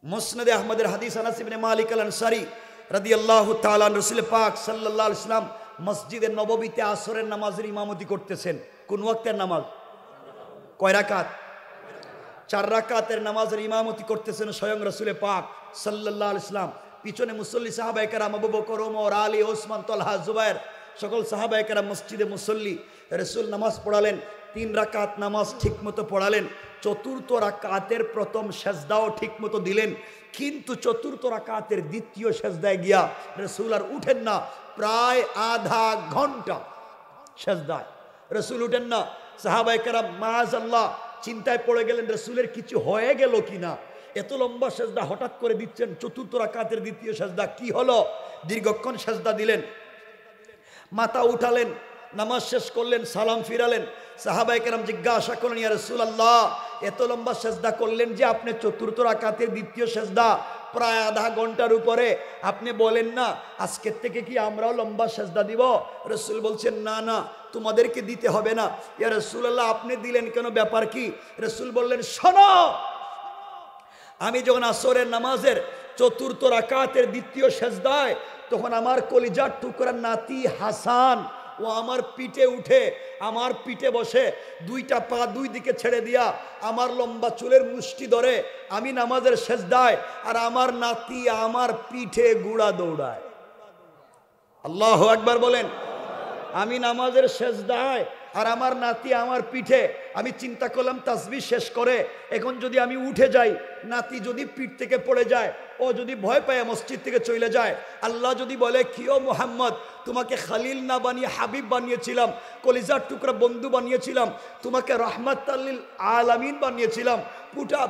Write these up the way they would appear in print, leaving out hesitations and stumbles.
মুসনাদে আহমদের হাদিস আনাস ইবনে মালিক আল আনসারী রাদিয়াল্লাহু তাআলা রাসূল পাক সাল্লাল্লাহু আলাইহি ওয়াসাল্লাম মসজিদে নববীতে আসরের নামাজের ইমামতি করতেছেন। কোন ওয়াক্তের নামাজ? কয় রাকাত? 4 রাকাতের নামাজের ইমামতি করতেছেন স্বয়ং রাসূল পাক সাল্লাল্লাহু আলাইহি ওয়াসাল্লাম। পিছনে মুসল্লি সাহাবায়ে কেরাম আবু বকর, ওমর, আলী, ওসমান, তালহা, জুবায়ের সকল সাহাবায়ে কেরাম মসজিদে মুসল্লি। রাসূল নামাজ পড়ালেন, 3 রাকাত নামাজ ঠিকমতো পড়ালেন। চতুর্থ রাকাতের প্রথম সেজদাও ঠিকমতো দিলেন, কিন্তু চতুর্থ রাকাতের দ্বিতীয় সেজদায় গিয়া রাসূল আর উঠেন না। প্রায় আধা ঘন্টা সেজদায় রাসূল উঠেন না। সাহাবায়ে কেরাম মাআযাল্লাহ চিন্তায় পড়ে গেলেন রাসূলের কিছু হয়ে গেল কিনা। এত লম্বা সেজদা হঠাৎ করে দিচ্ছেন, চতুর্থ রাকাতের দ্বিতীয় সেজদা, কি হলো? দীর্ঘক্ষণ সেজদা দিলেন, মাথা উঠালেন, নামাজ শেষ করলেন, সালাম ফিরালেন। সাহাবায়ে কেরাম জিজ্ঞাসা করলেন, ইয়া রাসূলুল্লাহ, এত লম্বা সেজদা করলেন যে আপনি, চতুর্থ রাকাতের দ্বিতীয় সেজদা প্রায় আধা ঘন্টার উপরে, আপনি বলেন না আজকের থেকে কি আমরাও লম্বা সেজদা দিব? রাসূল বলছেন, না না, তোমাদেরকে দিতে হবে না। ইয়া রাসূলুল্লাহ, আপনি দিলেন কেন, ব্যাপার কি? রাসূল বললেন, শোনো, আমি যখন আসরের নামাজের চতুর্থ রাকাতের দ্বিতীয় সেজদায়, তখন আমার কলিজার টুকরা নাতি হাসান ও আমার পিঠে উঠে, আমার পিঠে বসে, 2টা পা 2 দিকে ছেড়ে দিয়া আমার লম্বা চুলের মুষ্টি ধরে আমি নামাজের সেজদায়, আর আমার নাতি আমার পিঠে গুড়া দৌড়ায়। আল্লাহু আকবার বলেন। আমি নামাজের সেজদায় আর আমার নাতি আমার পিঠে। আমি চিন্তা করলাম তাসবিহ শেষ করে এখন যদি আমি উঠে যাই, নাতি যদি পিঠ থেকে পড়ে যায়, ও যদি ভয় পায় মসজিদ থেকে চলে যায়, আল্লাহ যদি বলে, কি ও মুহাম্মদ, তোমাকে খালিল না বানিয়ে হাবিব বানিয়েছিলাম, কলিজার টুকরা বন্ধু বানিয়েছিলাম, তোমাকে রাহমাতাল লিল আলামিন বানিয়েছিলাম,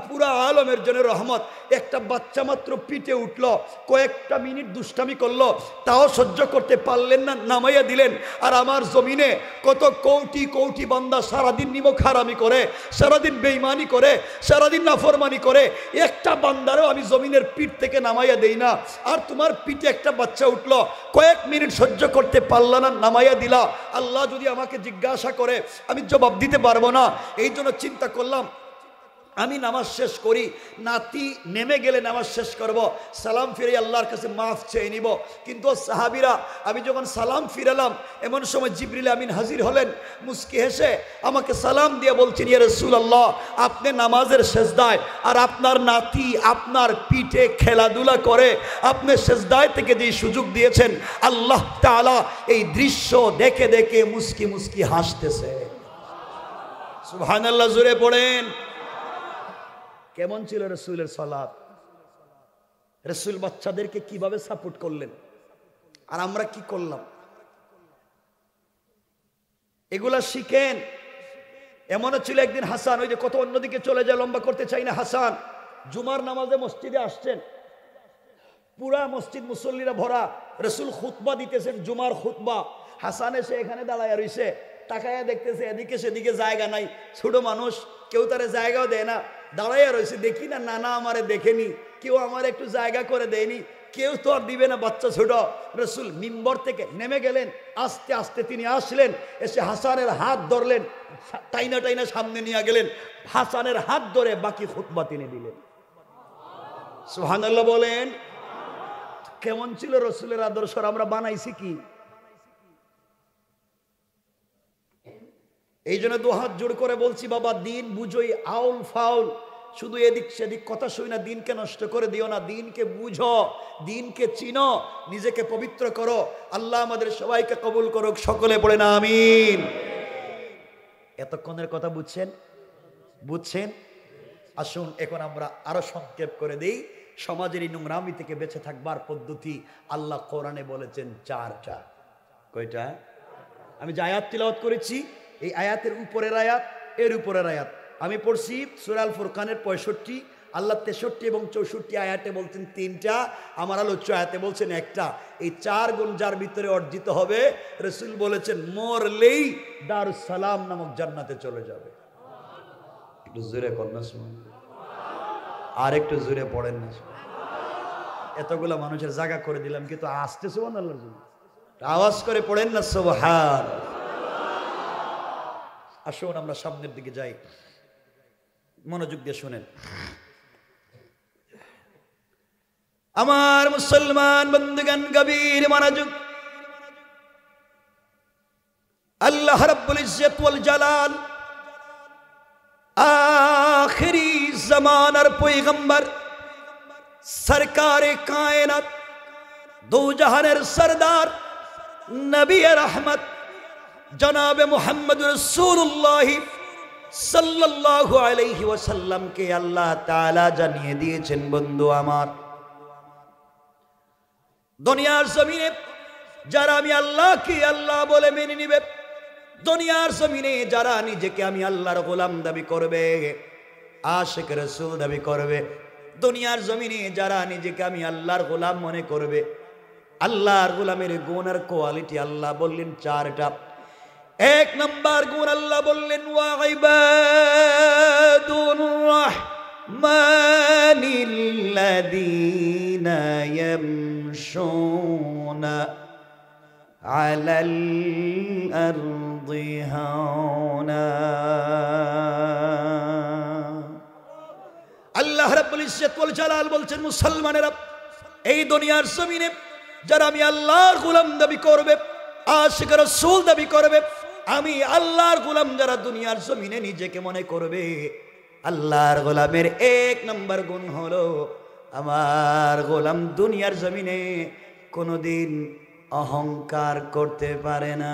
পুরা আলমের জন্য রহমত। একটা বাচ্চা মাত্র পিঠে উঠলো, কয়েকটা মিনিট দুষ্টামি করলো, তাও সহ্য করতে পারলেন না, নামাইয়া দিলেন। আর আমার জমিনে কত কোটি কোটি বান্দা সারাদিন নিমক হারামি করে, সারাদিন বেঈমানি করে, সারাদিন নাফরমানি করে, একটা বান্দারও আমি জমিনের পিঠ থেকে নামাইয়া দেই না। আর তোমার পিঠে একটা বাচ্চা উঠলো, কয়েক মিনিট সহ্য করতে পারলা না, নামাইয়া দিলা। আল্লাহ যদি আমাকে জিজ্ঞাসা করে আমি জবাব দিতে পারবো না। এই জন্য চিন্তা করলাম আমি নামাজ শেষ করি, নাতি নেমে গেলে নামাজ শেষ করব, সালাম ফিরে আল্লাহর কাছে মাফ চেয়ে নিব। কিন্তু সাহাবীরা, আমি যখন সালাম ফিরালাম, এমন সময় জিবরিল আমিন হাজির হলেন, মুস্কি হেসে আমাকে সালাম দিয়ে বলছেন, ইয়া রাসূলুল্লাহ, আপনি নামাজের সেজদায় আর আপনার নাতি আপনার পিঠে খেলাধুলা করে, আপনি সেজদায় থেকে যে সুযোগ দিয়েছেন, আল্লাহ তাআলা এই দৃশ্য দেখে দেখে মুস্কি মুস্কি হাসতেছে। সুবহানাল্লাহ, জোরে পড়েন। কেমন ছিল রাসূলের সালাত? রাসূল বাচ্চাদেরকে কিভাবে সাপোর্ট করলেন, আর আমরা কি করলাম? এগুলা শিখেন। এমনও ছিল একদিন হাসান, ওই যে কত অন্যদিকে চলে যায়, লম্বা করতে চাই না, হাসান জুমার নামাজে মসজিদে আসছেন, পুরা মসজিদ মুসল্লিরা ভরা, রাসূল খুতবা দিতেছেন, জুমার খুতবা। হাসান এসে এখানে দাঁড়ায় রইছে, তাকায়া দেখতেছে এদিকে সেদিকে জায়গা নাই, ছোট মানুষ, কেউ তারে জায়গাও দেয় না, দাঁড়াইয়া রয়েছে। দেখি না, নানা আমারে দেখেনি, কেউ আমার একটু জায়গা করে দেয়নি, কেউ তো আর দিবে না, বাচ্চা ছোট। রাসূল মিম্বর থেকে নেমে গেলেন, আস্তে আস্তে তিনি আসলেন, এসে হাসানের হাত ধরলেন, টাইনা টাইনা সামনে নিয়ে গেলেন, হাসানের হাত ধরে বাকি খুতবা তিনি দিলেন। সুবহানাল্লাহ বলেন। কেমন ছিল রাসূলের আদর্শ? আমরা বানাইছি কি? এই জন্য 2 হাত জোড় করে বলছি, বাবা দিন বুঝোই, আউল ফাউল শুধু এদিক সেদিক কথা শুই না, দিনকে নষ্ট করে দিও না, দিনকে বুঝো, দিনকে চিনো, নিজেকে পবিত্র করো। আল্লাহ আমাদের সবাইকে কবুল করুক, সকলে পড়ে না আমিন। এতক্ষণের কথা বুঝছেন? আসুন এখন আমরা আরো সংক্ষেপ করে দেই। সমাজের এই নোংরামি থেকে বেঁচে থাকবার পদ্ধতি আল্লাহ কোরআনে বলেছেন 4টা। কয়টা? আমি যে আয়াত তিলাওয়াত করেছি, এই আয়াতের উপরের আয়াত, এর উপরের আয়াত আমি পড়ছি সূরা আল ফুরকানের 65, আল্লাহ 63 এবং 64 আয়াতে বলছেন 3টা, আমার আলোচ্য আয়াতে বলছেন 1টা। এই 4 গুণ যার ভিতরে অর্জিত হবে, রাসূল বলেছেন মরলেই দারুস সালাম নামক জান্নাতে চলে যাবে। একটু জোরে কন্যা শুনুন, আর একটু জোরে পড়েন না। এতগুলা মানুষের জায়গা করে দিলাম, কিন্তু আসতে সুবহানাল্লাহর জন্য আওয়াজ করে পড়েন না সুবহান। আসুন আমরা সামনের দিকে যাই, মনোযোগ দিয়ে শুনেন। আমার মুসলমান বন্ধুগণ, গভীর মনোযোগ। আল্লাহ রাব্বুল ইজ্জত ওয়াল জালাল আখিরি জামানার পয়গম্বর সরকারে কায়নাত দু জাহানের সরদার নবী রহমত জনাবে মুহাম্মদ রাসূলুল্লাহ সাল্লাল্লাহু আলাইহি ওয়াসাল্লামকে আল্লাহ তাআলা জানিয়ে দিয়েছেন, বন্ধু আমার, দুনিয়ার জমিনে যারা আমি আল্লাহকে আল্লাহ বলে মেনে নিবে, দুনিয়ার জমিনে যারা নিজেকে আমি আল্লাহর গোলাম দাবি করবে, আশিক রাসূল দাবি করবে, দুনিয়ার জমিনে যারা নিজেকে আমি আল্লাহর গোলাম মনে করবে, আল্লাহর গোলামের গুণ আর কোয়ালিটি আল্লাহ বললেন চারটা। এক নাম্বার গুণ আল্লাহ বললেন ওয়া ইবাদুর রাহমানিল্লাযীনা ইয়ামশুনা আলাল আরদি হাওনা। আল্লাহ রাব্বুল ইজ্জত ওয়াল জালাল বলছেন, মুসলমানেরা, এই দুনিয়ার জমিনে যারা আমি আল্লাহর গোলাম দাবি করবে, আশিক রাসূল দাবি করবে, আমি আল্লাহর গোলাম যারা দুনিয়ার জমিনে নিজেকে মনে করবে, আল্লাহর গোলামের এক নম্বর গুণ হলো আমার গোলাম দুনিয়ার জমিনে কোনোদিন অহংকার করতে পারে না।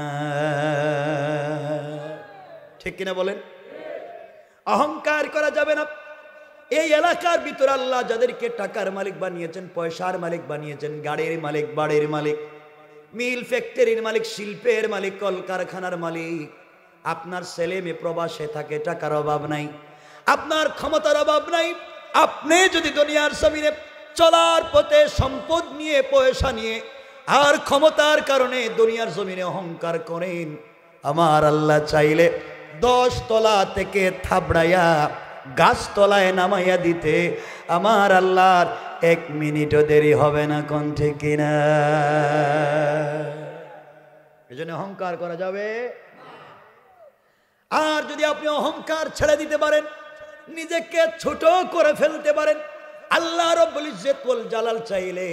ঠিক কিনা বলেন? অহংকার করা যাবে না। এই এলাকার ভিতরে আল্লাহ যাদেরকে টাকার মালিক বানিয়েছেন, পয়সার মালিক বানিয়েছেন, গাড়ির মালিক, বাড়ির মালিক, মিল ফ্যাক্টরির মালিক, শিল্পের মালিক, কলকারখানার মালিক, আপনার ছেলে মেয়ে প্রবাসে থাকে, টাকার অভাব নাই, আপনার ক্ষমতার অভাব নাই। আপনি যদি দুনিয়ার জমিনে চলার পথে সম্পদ নিয়ে, পয়সা নিয়ে আর ক্ষমতার কারণে দুনিয়ার জমিনে অহংকার করেন, আমার আল্লাহ চাইলে 10 তলা থেকে থাবড়াইয়া গাছতলায় নামাইয়া দিতে আমার আল্লাহর 1 মিনিটও দেরি হবে না। কোন ঠিক কিনা? এজন্য অহংকার করা যাবে। আর যদি আপনি অহংকার ছেড়ে দিতে পারেন, নিজেকে ছোট করে ফেলতে পারেন, আল্লাহ রাব্বুল ইজ্জত ওয়াল জালাল চাইলে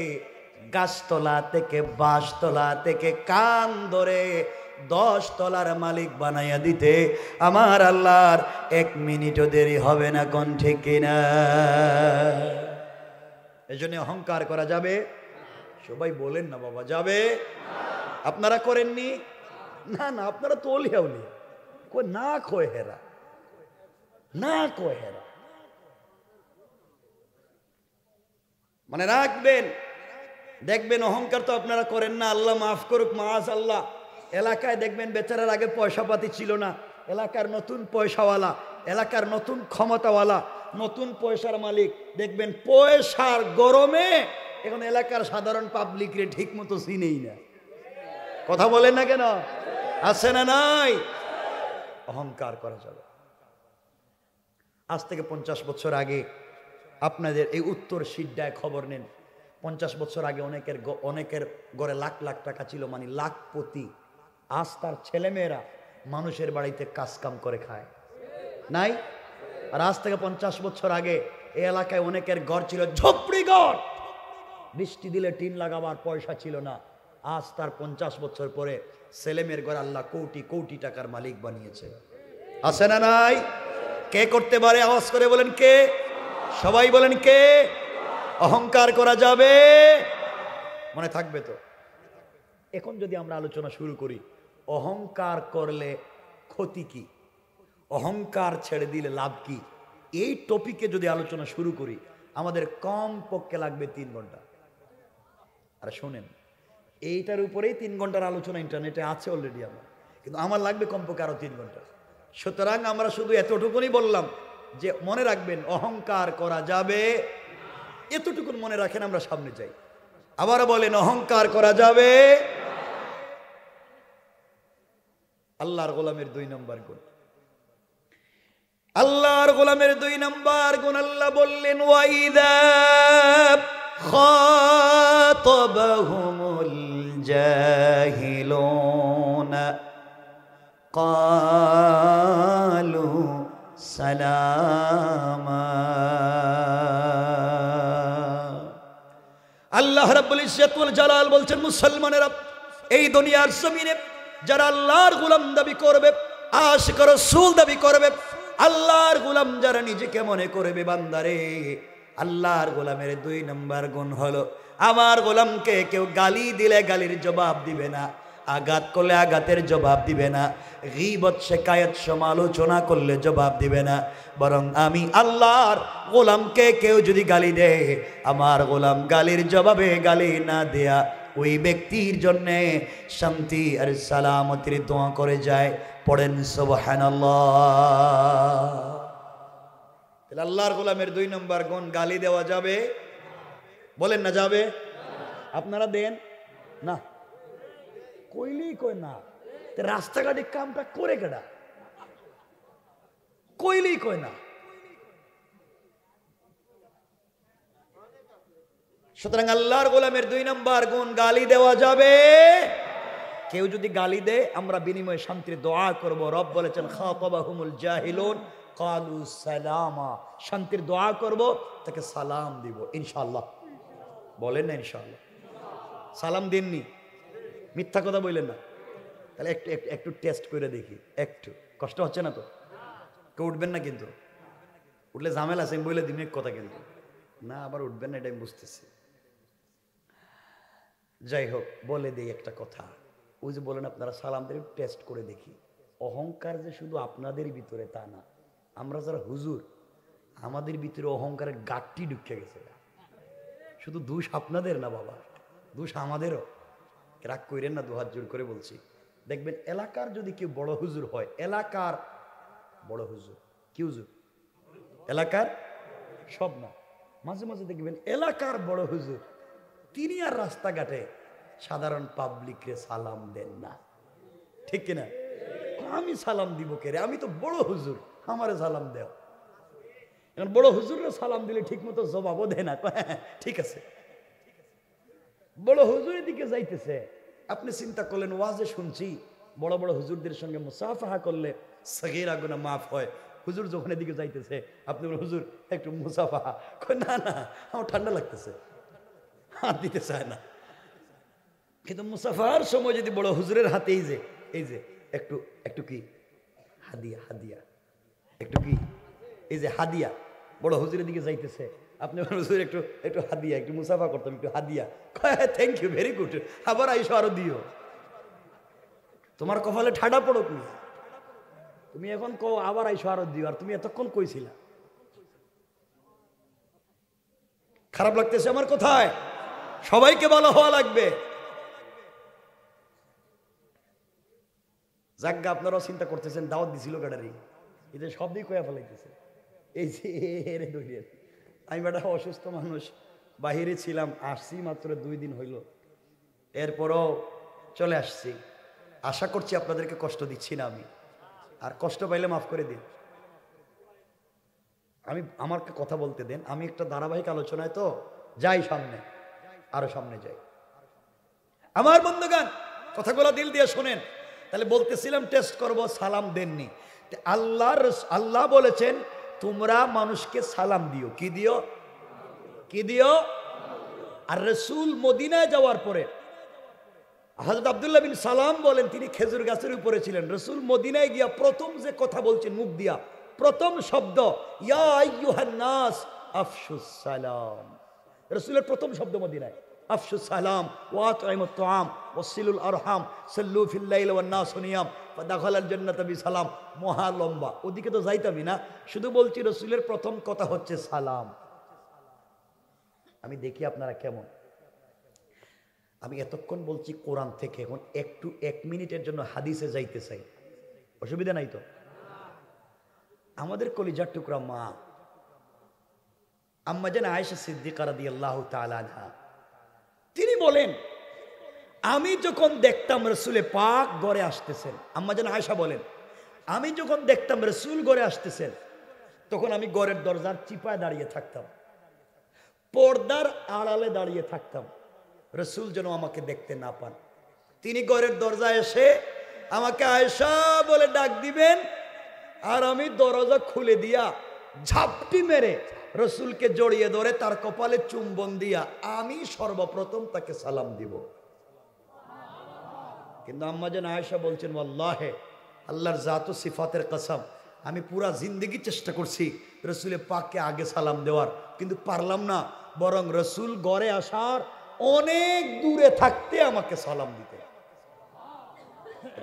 গাছতলা থেকে, বাঁশতলা থেকে কান ধরে 10 তলার মালিক বানাইয়া দিতে আমার আল্লাহর 1 মিনিটও দেরি হবে না। কোন ঠিক কিনা? এজন্য অহংকার করা যাবে। সবাই বলেন না বাবা, যাবে? আপনারা করেননি? না না, আপনারা তো ওলিয়া উলিয়া কই না, কয় হেরা না, কয় হেরা। মানে রাখবেন, দেখবেন অহংকার তো আপনারা করেন না, আল্লাহ মাফ করুক, মাআজ আল্লাহ। এলাকায় দেখবেন বেচারার আগে পয়সা পাতি ছিল না, এলাকার নতুন পয়সাওয়ালা, এলাকার নতুন ক্ষমতাওয়ালা, নতুন পয়সার মালিক, দেখবেন পয়সার গরমে এখন এলাকার সাধারণ পাবলিক রে ঠিক মতো চিনেই না। কথা বলেন না কেন? আছে না নাই? অহংকার করা যাবে। আজ থেকে 50 বছর আগে আপনাদের এই উত্তর সিড্ডায় খবর নেন, 50 বছর আগে অনেকের ঘরে লাখ লাখ টাকা ছিল, মানে লাখপতি। আজ তার ছেলেমেয়েরা মানুষের বাড়িতে কাজ কাম করে খায়, নাই? আর আজ থেকে 50 বছর আগে এই এলাকায় অনেকের ঘর ছিল ঝোপড়ি ঘর, বৃষ্টি দিলে টিন লাগাবার পয়সা ছিল না। আজ তার 50 বছর পরে ছেলেমেয়ের ঘর আল্লাহ কোটি কোটি টাকার মালিক বানিয়েছে। আছে না নাই? কে করতে পারে? আওয়াজ করে বলেন কে? সবাই বলেন কে? অহংকার করা যাবে? মনে থাকবে তো? এখন যদি আমরা আলোচনা শুরু করি, অহংকার করলে ক্ষতি কি, অহংকার ছেড়ে দিলে লাভ কি, এই টপিকে যদি আলোচনা শুরু করি আমাদের কম পক্ষে লাগবে 3 ঘন্টা। আর শোনেন, এইটার উপরেই 3 ঘন্টার আলোচনা ইন্টারনেটে আছে অলরেডি আমার, কিন্তু আমার লাগবে কমপক্ষে আরো 3 ঘন্টা। সুতরাং আমরা শুধু এতটুকুনি বললাম যে মনে রাখবেন অহংকার করা যাবে, এতটুকুন মনে রাখেন, আমরা সামনে যাই। আবার বলেন অহংকার করা যাবে। আল্লাহর গোলামের 2 নম্বর গুণ, আল্লাহর গোলামের 2 নম্বর গুণ আল্লাহ বললেন ওয়াইদা খাতাবাহুমুল জাহিলুনা ক্বালু সালামা। আল্লাহ রাব্বুল ইজ্জত ওয়াল জালাল বলছেন, মুসলমানেরা এই দুনিয়ার জমিনে যারা আল্লাহর গোলাম দাবি করবে, আশিক রাসূল দাবি করবে, আল্লাহর গোলাম যারা নিজেকে মনে করবে, বান্দারে আল্লাহর গোলামের 2 নম্বর গুণ হলো, আমার গোলামকে কেউ গালি দিলে গালির জবাব দিবে না, আঘাত করলে আঘাতের জবাব দিবে না, গীবত শিকায়াত সমালোচনা করলে জবাব দিবে না, বরং আমি আল্লাহর গোলামকে কেউ যদি গালি দেয়, আমার গোলাম গালির জবাবে গালি না দেয়া ওই ব্যক্তির জন্য শান্তি আর সালামতির দোয়া করে যায়। পড়েন সুবহানাল্লাহ। তাহলে আল্লাহর গোলামের 2 নম্বর গুণ, গালি দেওয়া যাবে? বলেন না যাবে? আপনারা দেন না? কইলেই কয় না, রাস্তাঘাটে কামটা করে কেডা? কইলেই কয় না। সুতরাং আল্লাহর গোলামের 2 নম্বর গুণ, গালি দেওয়া যাবে? কেউ যদি গালি দেয় আমরা বিনিময়ে শান্তির দোয়া করব। রব বলেছেন, খাতাবাহুমুল জাহিলুন ক্বালু সালামা, শান্তির দোয়া করব, তাকে সালাম দিব ইনশাআল্লাহ। বলেন না ইনশাআল্লাহ? সালাম দেননি, মিথ্যা কথা বললেন না। তাহলে একটু একটু টেস্ট করে দেখি, একটু কষ্ট হচ্ছে না তো? কেউ উঠবেন না কিন্তু? উঠলে ঝামেলা আছে, আমি বলে দিন এক কথা, কিন্তু না আবার উঠবেন না, এটা আমি বুঝতেছি। যাই হোক, বলে দিই একটা কথা। ওই যে বলেন আপনারা সালাম দিয়ে টেস্ট করে দেখি, অহংকার যে শুধু আপনাদের ভিতরে তা না, আমরা যারা হুজুর আমাদের ভিতরে অহংকারের গাঁটটি ঢুকে গেছে। শুধু দোষ আপনাদের না বাবা, দোষ আমাদেরও। রাগ কইরেন না, 2 হাত জোর করে বলছি। দেখবেন এলাকার যদি কেউ বড় হুজুর হয়, এলাকার বড় হুজুর, কি হুজুর? এলাকার, সব না, মাঝে মাঝে দেখবেন এলাকার বড় হুজুর তিনি আর রাস্তাঘাটে সাধারণ পাবলিকরে সালাম দেন না, ঠিক কিনা? আমি সালাম দিব কে রে, আমি তো বড় হুজুর, আমারে সালাম দেও। এখন বড় হুজুররা সালাম দিলে ঠিক মতো জবাবও দেয় না, ঠিক আছে। বড় হুজুরের দিকে যাইতেছে, আপনি চিন্তা করলেন ওয়াজে শুনছি বড় বড় হুজুরদের সঙ্গে মুসাফাহা করলে সগীরা গুনাহ মাফ হয়। হুজুর যখন এদিকে যাইতেছে আপনি বলেন, হুজুর একটু মুসাফাহা। না না, আমার ঠান্ডা লাগতেছে, হাত দিতে চায় না। কিন্তু মুসাফার সময় যদি বড় হুজুরের হাতে এই যে একটু একটু কি হাদিয়া, হাদিয়া একটু কি, এই যে হাদিয়া, বড় হুজুরের দিকে যাইতেছে, আপনি হুজুর একটু একটু হাদিয়া, একটু মুসাফা করতাম, একটু হাদিয়া। থ্যাংক ইউ, ভেরি গুড, আবার আইসো আরো দিও। তোমার কপালে ঠাডা পড়ুক না, তুমি এখন কও আবার আইসো আরো দিও, আর তুমি এতক্ষণ কইছিলা। খারাপ লাগতেছে আমার কথায়? সবাইকে ভালো হওয়া লাগবে। জাগা আপনারাও চিন্তা করতেছেন, দাওয়াত দিছিল গাড়ারি, এদের সব দিক কয়া ফেলাইতেছে। এই যে এরে দৌড়িয়ে, আমি বেটা অসুস্থ মানুষ, বাহিরে ছিলাম, আসছি মাত্র 2 দিন হইল, এরপরও চলে আসছি। আশা করছি আপনাদেরকে কষ্ট দিচ্ছি না আমি, আর কষ্ট পাইলে মাফ করে দিন। আমি আমাকে কথা বলতে দেন, আমি একটা ধারাবাহিক আলোচনায় তো যাই, সামনে আরো সামনে যাই। আমার বন্ধুগণ, কথাগুলো দিল দিয়ে শোনেন। তাহলে বলতেছিলাম টেস্ট করব, সালাম দেননি। আল্লাহ বলেছেন তোমরা মানুষকে সালাম দিও। কি দিও? কি দিও? আর রাসূল মদিনায় যাওয়ার পরে হযরত আব্দুল্লাহ বিন সালাম বলেন, তিনি খেজুর গাছের উপরে ছিলেন। রাসূল মদিনায় গিয়া প্রথম যে কথা বলছেন মুখ দিয়া, প্রথম শব্দ ইয়া আইয়ুহান নাস আফশুস সালাম। রাসূলের প্রথম শব্দ মদিনায় আফশুস সালাম ওয়া আতইমুত তুআম ওয়াসিলুল আরহাম সাল্লু ফিল লাইল ওয়ান নাস নিয়াম ফাদাখালাল জান্নাতা বিসালাম। মহা লম্বা, ওদিকে তো যাইতামই না, শুধু বলছি রাসূলের প্রথম কথা হচ্ছে সালাম। আমি দেখি আপনারা কেমন। আমি এতক্ষণ বলছি কোরআন থেকে, এখন একটু 1 মিনিটের জন্য হাদিসে যাইতে চাই, অসুবিধা নাই তো? আমাদের কলিজার টুকরা মা আম্মা জান আয়েশা সিদ্দিকা রাদিয়াল্লাহু তাআলা আনহা, তিনি বলেন আমি যখন দেখতাম রাসূলে পাক ঘরে আসতেছেন, আম্মা জান আয়েশা বলেন আমি যখন দেখতাম রাসূল ঘরে আসতেছেন, তখন আমি ঘরের দরজার চিপায় দাঁড়িয়ে থাকতাম, পর্দার আড়ালে দাঁড়িয়ে থাকতাম, রাসূল যেন আমাকে দেখতে না পান। তিনি ঘরের দরজায় এসে আমাকে আয়েশা বলে ডাক দিবেন, আর আমি দরজা খুলে দিয়া ঝাপটি মেরে রসুলকে জড়িয়ে ধরে তার কপালে চুম্বন দিয়া আমি সর্বপ্রথম তাকে সালাম দিব। কিন্তু আম্মা জান আয়েশা বলছেন, আল্লাহে, আল্লাহর জাত ও সিফাতের কসম, আমি পুরা জিন্দগি চেষ্টা করছি রসুলের পাককে আগে সালাম দেওয়ার, কিন্তু পারলাম না। বরং রসুল গড়ে আসার অনেক দূরে থাকতে আমাকে সালাম দিতে।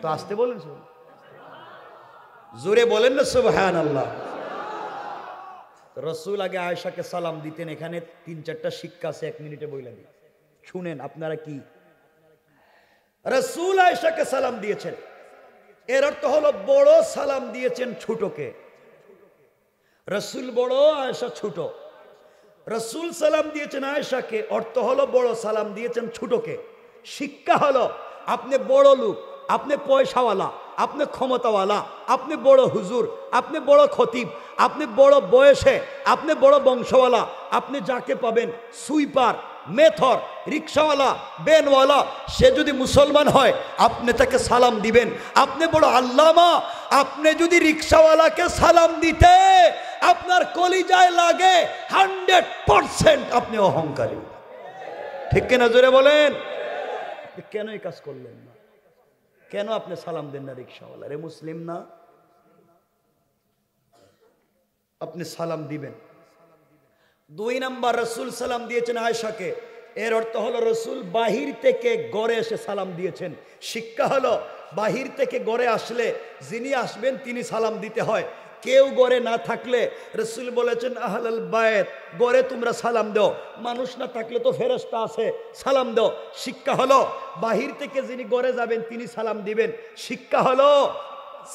তো আসতে বলেন, জোরে বলেন না সুবহানাল্লাহ। রসুল আগে আয়েশাকে সালাম দিতেন। এখানে 3-4টা শিক্ষা আছে, 1 মিনিটে বইলা দিই, শুনেন আপনারা কি। রসুল আয়েশাকে সালাম দিয়েছেন, এর অর্থ হলো বড় সালাম দিয়েছেন ছোটকে। রসুল বড়, আয়েশা ছোট। রসুল সালাম দিয়েছেন আয়েশাকে, অর্থ হলো বড় সালাম দিয়েছেন ছোটকে। শিক্ষা হলো আপনি বড় লোক, আপনি পয়সাওয়ালা, আপনি ক্ষমতাওয়ালা, আপনি বড় হুজুর, আপনি বড় খতিব, আপনি বড় বয়সে, আপনি বড় বংশওয়ালা, আপনি যাকে পাবেন সুইপার, মেথর, রিক্সাওয়ালা, বেনওয়ালা, সে যদি মুসলমান হয় আপনি তাকে সালাম দিবেন। আপনি বড় আল্লামা, আপনি যদি রিক্সাওয়ালাকে সালাম দিতে আপনার কলিজায় লাগে 100% আপনি অহংকারী। ঠিক কিনা জোরে বলেন। কেন এই কাজ করলেন না? কেন আপনি সালাম দেন না রিক্সাওয়ালা? রে মুসলিম না? আপনি সালাম দিবেন। 2 নাম্বার, রসুল সালাম দিয়েছেন আয়েশাকে, এর অর্থ হলো রসুল বাহির থেকে গড়ে এসে সালাম দিয়েছেন। শিক্ষা হলো বাহির থেকে গড়ে আসলে যিনি আসবেন তিনি সালাম দিতে হয়। কেউ গড়ে না থাকলে রসুল বলেছেন আহলাল বায়ত, গড়ে তোমরা সালাম দাও, মানুষ না থাকলে তো ফেরেশতা আছে, সালাম দাও। শিক্ষা হলো বাহির থেকে যিনি গড়ে যাবেন তিনি সালাম দিবেন। শিক্ষা হলো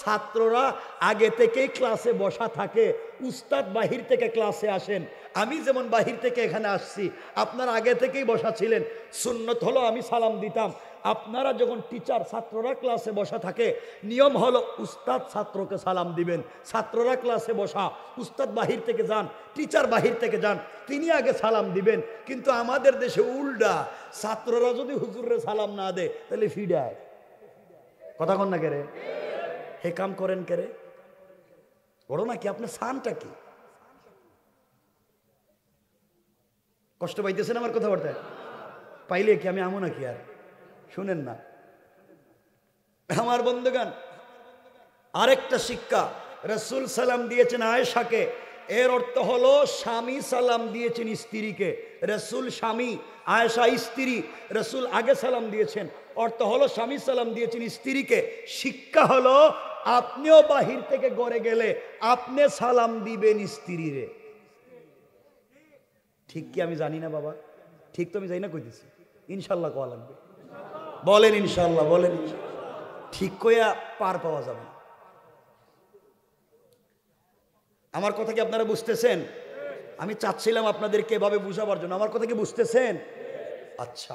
ছাত্ররা আগে থেকেই ক্লাসে বসা থাকে, উস্তাদ বাহির থেকে ক্লাসে আসেন। আমি যেমন বাহির থেকে এখানে আসছি, আপনারা আগে থেকেই বসা ছিলেন। সুন্নত হলো আমি সালাম দিতাম। আপনারা যখন টিচার, ছাত্ররা ক্লাসে বসা থাকে, নিয়ম হলো উস্তাদ ছাত্রকে সালাম দিবেন। ছাত্ররা ক্লাসে বসা, উস্তাদ বাহির থেকে যান, টিচার বাহির থেকে যান, তিনি আগে সালাম দিবেন। কিন্তু আমাদের দেশে উল্টা, ছাত্ররা যদি হুজুরে সালাম না দেয় তাহলে ফিডায়। কথা কন না কেরে? হে কাম করেন কেরে? বড় নাকি আপনার সানটা কি? কষ্ট পাইতেছেন আমার কথাবার্তায়? পাইলে কি আমি আমো নাকি? আর শুনেন না আমার বন্ধুগণ, আরেকটা শিক্ষা, রসুল সালাম দিয়েছেন আয়েশাকে, এর অর্থ হলো স্বামী সালাম দিয়েছেন স্ত্রীকে। রসুল স্বামী, আয়েশা স্ত্রী, রসুল আগে সালাম দিয়েছেন, অর্থ হলো স্বামী সালাম দিয়েছেন স্ত্রীকে। শিক্ষা হলো আপনিও বাহির থেকে গড়ে গেলে আপনি সালাম দিবেন স্ত্রীরে। ঠিক কি আমি জানি না বাবা? ঠিক তো আমি জানি না, কইতেছি ইনশাল্লাহ কোয়া লাগবে। বলেন ইনশাল্লাহ, বলেন ঠিক কইয়া পার পাওয়া যাবে। আমার কথা কি আপনারা বুঝতেছেন? আমি চাচ্ছিলাম আপনাদেরকে এভাবে বুঝাবার জন্য। আমার কথা কি বুঝতেছেন? আচ্ছা,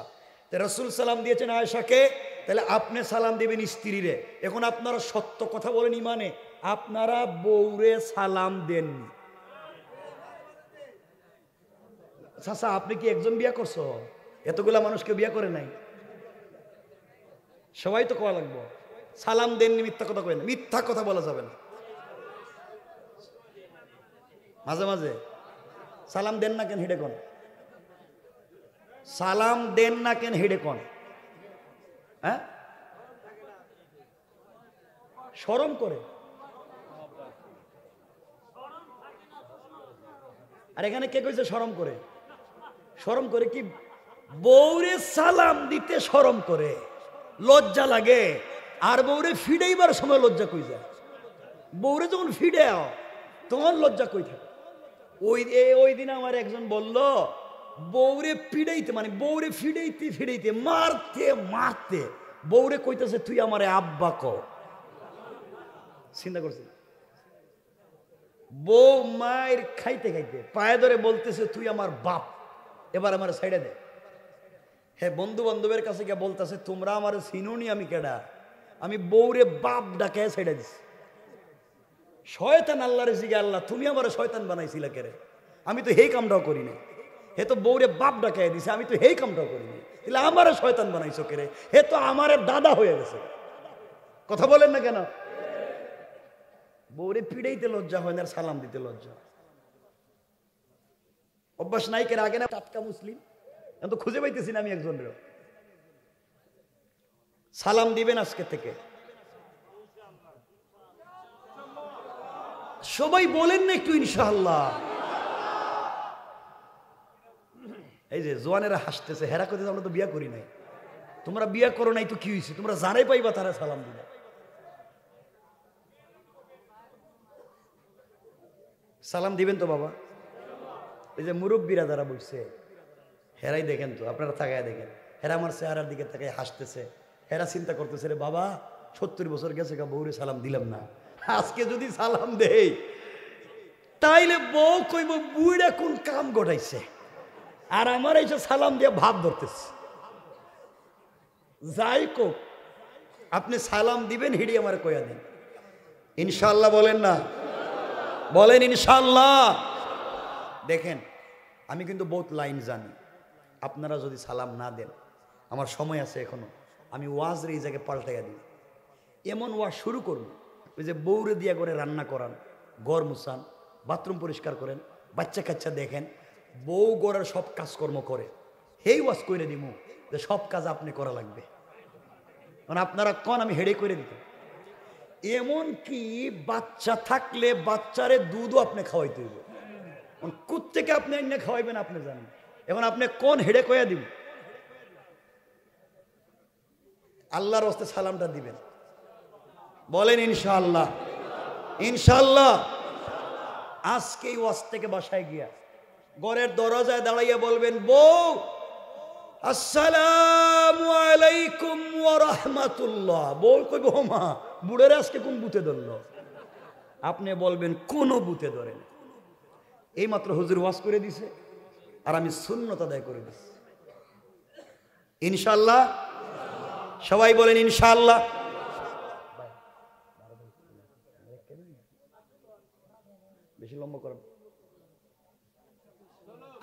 রসুল সালাম দিয়েছেন আয়েশাকে, তাহলে আপনি সালাম দিবেন স্ত্রীরে। এখন আপনারা সত্য কথা বলেন ইমানে, আপনারা বউরে সালাম দেননি। চাচা আপনি কি একজন বিয়া করছো? এতগুলা মানুষকে বিয়া করে নাই? সবাই তো কোয়া লাগবো সালাম দেননি, মিথ্যা কথা কয় না, মিথ্যা কথা বলা যাবে না। মাঝে মাঝে সালাম দেন না কেন হেডে কোন? সালাম দেন না কেন হেডে কোন? হ্যাঁ, শরম করে। আর এখানে কে কইছে শরম করে? শরম করে কি? বউরে সালাম দিতে শরম করে, লজ্জা লাগে। আর বউরে ফিডাইবার সময় লজ্জা কই যায়? বউরে যখন ফিডাও তখন লজ্জা কই থাকে? ওই দিন আমার একজন বলল, বউরে পিড়াইতে মানে বউরে ফিডাইতে ফিডাইতে মারতে মারতে বউরে কইতেছে তুই আমারে আব্বা ক। চিন্তা করছি, বউ মায়ের খাইতে খাইতে পায়ে ধরে বলতেছে তুই আমার বাপ, এবার আমার সাইডে দে। হ্যাঁ, বন্ধু বান্ধবের কাছে গিয়ে বলতেছে তোমরা আমার চিনুনি, আমি কেডা? আমি বউরে বাপ ডাকে সাইডে দিছি। শয়তান আল্লাহর জিগে, আল্লাহ তুমি আমার শয়তান বানাইছিলা কেরে? আমি তো হেই কামটাও করি না। হে তো বউরে বাপ ডাকাই দিছে, আমি তো হেই কামটাও করি না, তাহলে আমারে শয়তান বানাইছো কেরে? হে তো আমারে দাদা হয়ে গেছে। কথা বলেন না কেন? বউরে পিড়াইতে লজ্জা হয় না, আর সালাম দিতে লজ্জা। অভ্যাস নাই কেন আগে না টাটকা মুসলিম এখন তো খুঁজে পাইতেছি না আমি একজনের। সালাম দিবেন আজকে থেকে সবাই বলেন না একটু ইনশাআল্লাহ। এই যে জোয়ানেরা হাসতেছে, হেরা করতে আমরা তো বিয়া করি নাই। তোমরা বিয়া করো নাই তো কি হয়েছে, তোমরা জানাই পাইবা তারা সালাম দিবা। সালাম দিবেন তো বাবা। এই যে মুরব্বীরা যারা বলছে হেরাই দেখেন তো, আপনারা তাকায় দেখেন, হেরা আমার চেহারার দিকে তাকায় হাসতেছে। হেরা চিন্তা করতেছে রে বাবা 70 বছর গেছে গা, বউরে সালাম দিলাম না, আজকে যদি সালাম দেই তাইলে বউ কইব বুইড়া কোন কাম ঘটাইছে, আর আমার এই যে সালাম দিয়ে ভাব ধরতেছে। যাই কোক আপনি সালাম দিবেন, হিড়ি আমার কইয়া দেন ইনশাআল্লাহ। বলেন না, বলেন ইনশাআল্লাহ। দেখেন আমি কিন্তু বহুত লাইন জানি, আপনারা যদি সালাম না দেন, আমার সময় আছে এখনো, আমি ওয়াজরে এই জায়গায় পাল্টাইয়া দিই। এমন ওয়াজ শুরু করুন, ওই যে বউরে দিয়া করে রান্না করান, ঘর মুছান, বাথরুম পরিষ্কার করেন, বাচ্চা কাচ্চা দেখেন, বউ গড়ের সব কাজকর্ম করে, হেই ওয়াজ করে দিব যে সব কাজ আপনি করা লাগবে। মানে আপনারা কন আমি হেডে করে দিতে। এমন কি বাচ্চা থাকলে বাচ্চারে দুধও আপনি খাওয়াইতে হইব, কোত্থেকে আপনি এনে খাওয়াইবেন আপনি জানেন। এখন আপনি কোন হেডে কয়া দিব, আল্লাহর হস্তে সালামটা দিবেন। বলেন ইনশাআল্লাহ, ইনশাআল্লাহ। আজকে এই ওয়াজ থেকে বাসায় গিয়া ঘরের দরজায় দাঁড়াইয়া বলবেন, বউ আসসালামু আলাইকুম ওয়া রাহমাতুল্লাহ। বউ কইব মা বুড়ের আজকে কোন বুতে ধরলো, আপনি বলবেন কোন বুতে ধরেন। এই মাত্র হুজুর ওয়াজ করে দিছে আর আমি সুন্নত আদায় করে দিছি ইনশাআল্লাহ। সবাই বলেন ইনশাআল্লাহ। বেশি লম্বা করেন,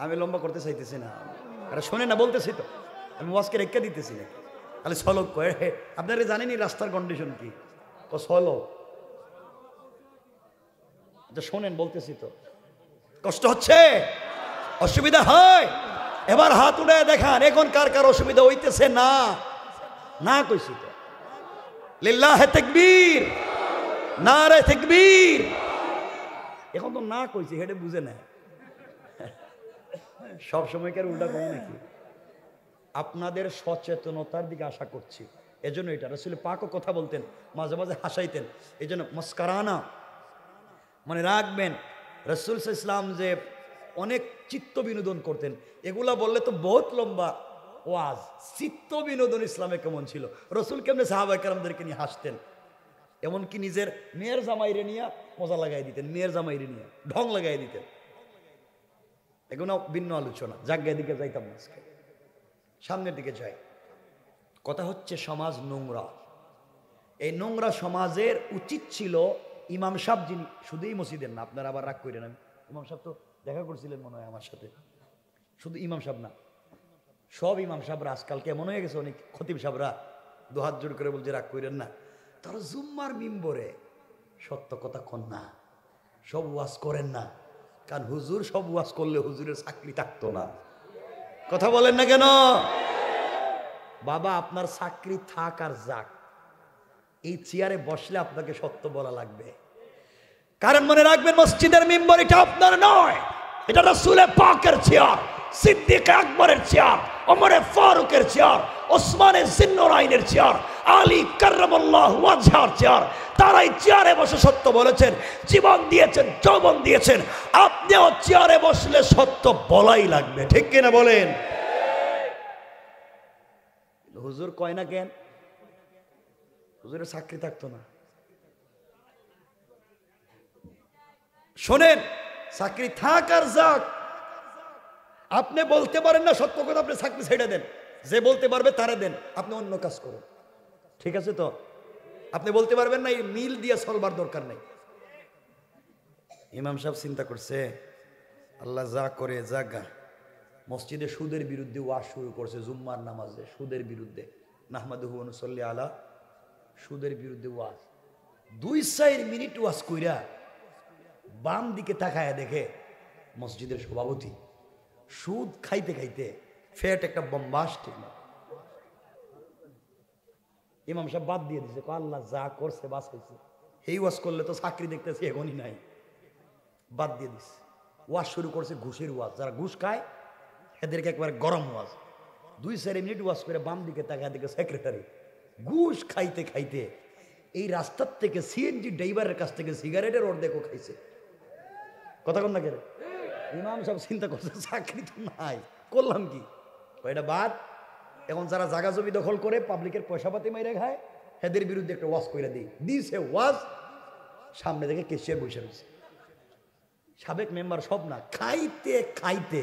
আমি লম্বা করতে চাইতেছি না, আরে শোনে না বলতেছি তো, আমি ওয়াজকে রেখে দিতেছি না, খালি সলক কয়ে। আপনারা জানেনই রাস্তার কন্ডিশন কি, সলক শোনেন বলতেছি তো। কষ্ট হচ্ছে, অসুবিধা হয়, এবার হাত উঠে দেখান এখন কার কার অসুবিধা হইতেছে না। না কইছি তো, লিল্লাহে তাকবীর, নারে তাকবীর। এখন তো না কইছি, হেডে বুঝে না, সব সময় কার উল্টা কম নাকি। আপনাদের সচেতনতার দিকে আশা করছি, এজন্য এটা রাসূল পাকও কথা বলতেন, মাঝে মাঝে হাসাইতেন, এই জন্য মস্কারানা মানে রাখবেন। রাসূল সাল্লাল্লাহু আলাইহি ওয়াসাল্লাম যে অনেক চিত্ত বিনোদন করতেন, এগুলা বললে তো বহুত লম্বা ওয়াজ। চিত্ত বিনোদন ইসলামে কেমন ছিল, রাসূল কেমনে সাহাবায়ে কেরামদেরকে নিয়ে হাসতেন, এমনকি নিজের মেয়ের জামাইরে নিয়ে মজা লাগাই দিতেন, মেয়ের জামাইরে নিয়ে ঢং লাগাই দিতেন। এগুলো ভিন্ন আলোচনা, জায়গার দিকে যাইতাম না, আজকে সামনের দিকে যাই। কথা হচ্ছে সমাজ নোংরা, এই নোংরা সমাজের উচিত ছিল ইমাম সাহেব, যিনি শুধুই মসজিদের না, আপনারা আবার রাগ করেন, আমি ইমাম সাহেব তো দেখা করছিলেন মনে হয় আমার সাথে, শুধু ইমাম সাহেব না, সব ইমাম সাহেবরা আজকাল কেমন হয়ে গেছে, অনেক খতিব সাহেবরা দুহাত জোর করে বলছে রাগ করেন না, তারা জুম্মার মিম্বরে সত্য কথা কন না, সব ওয়াজ করেন না, কারণ হুজুর সব ওয়াজ করলে হুজুরের চাকরি থাকতো না। কথা বলেন না কেন? বাবা আপনার চাকরি থাক আর যাক, এই চেয়ারে বসলে আপনাকে সত্য বলা লাগবে। কারণ মনে রাখবেন মসজিদের মিম্বর এটা আপনার নয়, এটা রাসূলের পাকের চেয়ার, সিদ্দিক আকবরের চেয়ার, ওমর ফারুকের চেয়ার, ওসমানে জিন্নুরাইনের চেয়ার, আলী কাররামাল্লাহু ওয়াজহার চেয়ার। তারাই চেয়ারে বসে সত্য বলেছেন, জীবন দিয়েছেন, যৌবন দিয়েছেন। আপনিও চেয়ারে বসলে সত্য বলাই লাগবে, ঠিক কিনা বলেন? হুজুর কয় না কেন, হুজুরের চাকরি থাকতো না। শোনেন, চাকরি থাক আর যাক, আপনি বলতে পারেন না সত্য কথা, আপনি চাকরি ছেড়ে দেন, যে বলতে পারবে তারা দেন, আপনি অন্য কাজ করুন, ঠিক আছে তো? আপনি বলতে পারবেন না, এই মিল দিয়ে চলবার দরকার নেই। ইমাম সাহেব চিন্তা করছে, আল্লাহ যা করে জাগা, মসজিদে সুদের বিরুদ্ধে ওয়াজ শুরু করছে, জুম্মার নামাজে সুদের বিরুদ্ধে, নাহমাদুহু ওয়া নুসাল্লি আলা, সুদের বিরুদ্ধে ওয়াজ। 2-4 মিনিট ওয়াজ কইরা বাম দিকে তাকায় দেখে মসজিদের সভাপতি সুদ খাইতে খাইতে ফ্যাট একটা বম্বাস্ট। ইমাম সাহেব বাদ দিয়ে দিছে, আল্লাহ যা করছে বাস হয়েছে, এই ওয়াজ করলে তো চাকরি দেখতেছি এখনই নাই, বাদ দিয়ে দিছে। ওয়াজ শুরু করছে ঘুষের ওয়াজ, যারা ঘুষ খায় এদেরকে একবার গরম ওয়াজ। 2-4 মিনিট ওয়াজ করে বাম দিকে তাকায় দিকে সেক্রেটারি ঘুষ খাইতে খাইতে এই রাস্তার থেকে সিএনজি ড্রাইভারের কাছ থেকে সিগারেটের অর্ধেকও খাইছে। কথা কন না কেন? ইমাম সব চিন্তা করছে চাকরি তো নাই, করলাম কি? এটা বাদ। এখন যারা জায়গা জমি দখল করে পাবলিকের পয়সা পাতি মাইরে খায় এদের বিরুদ্ধে একটা ওয়াজ করে দিছে ওয়াজ। সামনে থেকে কেশিয়ার বসে রয়েছে, সাবেক মেম্বার সব না, খাইতে খাইতে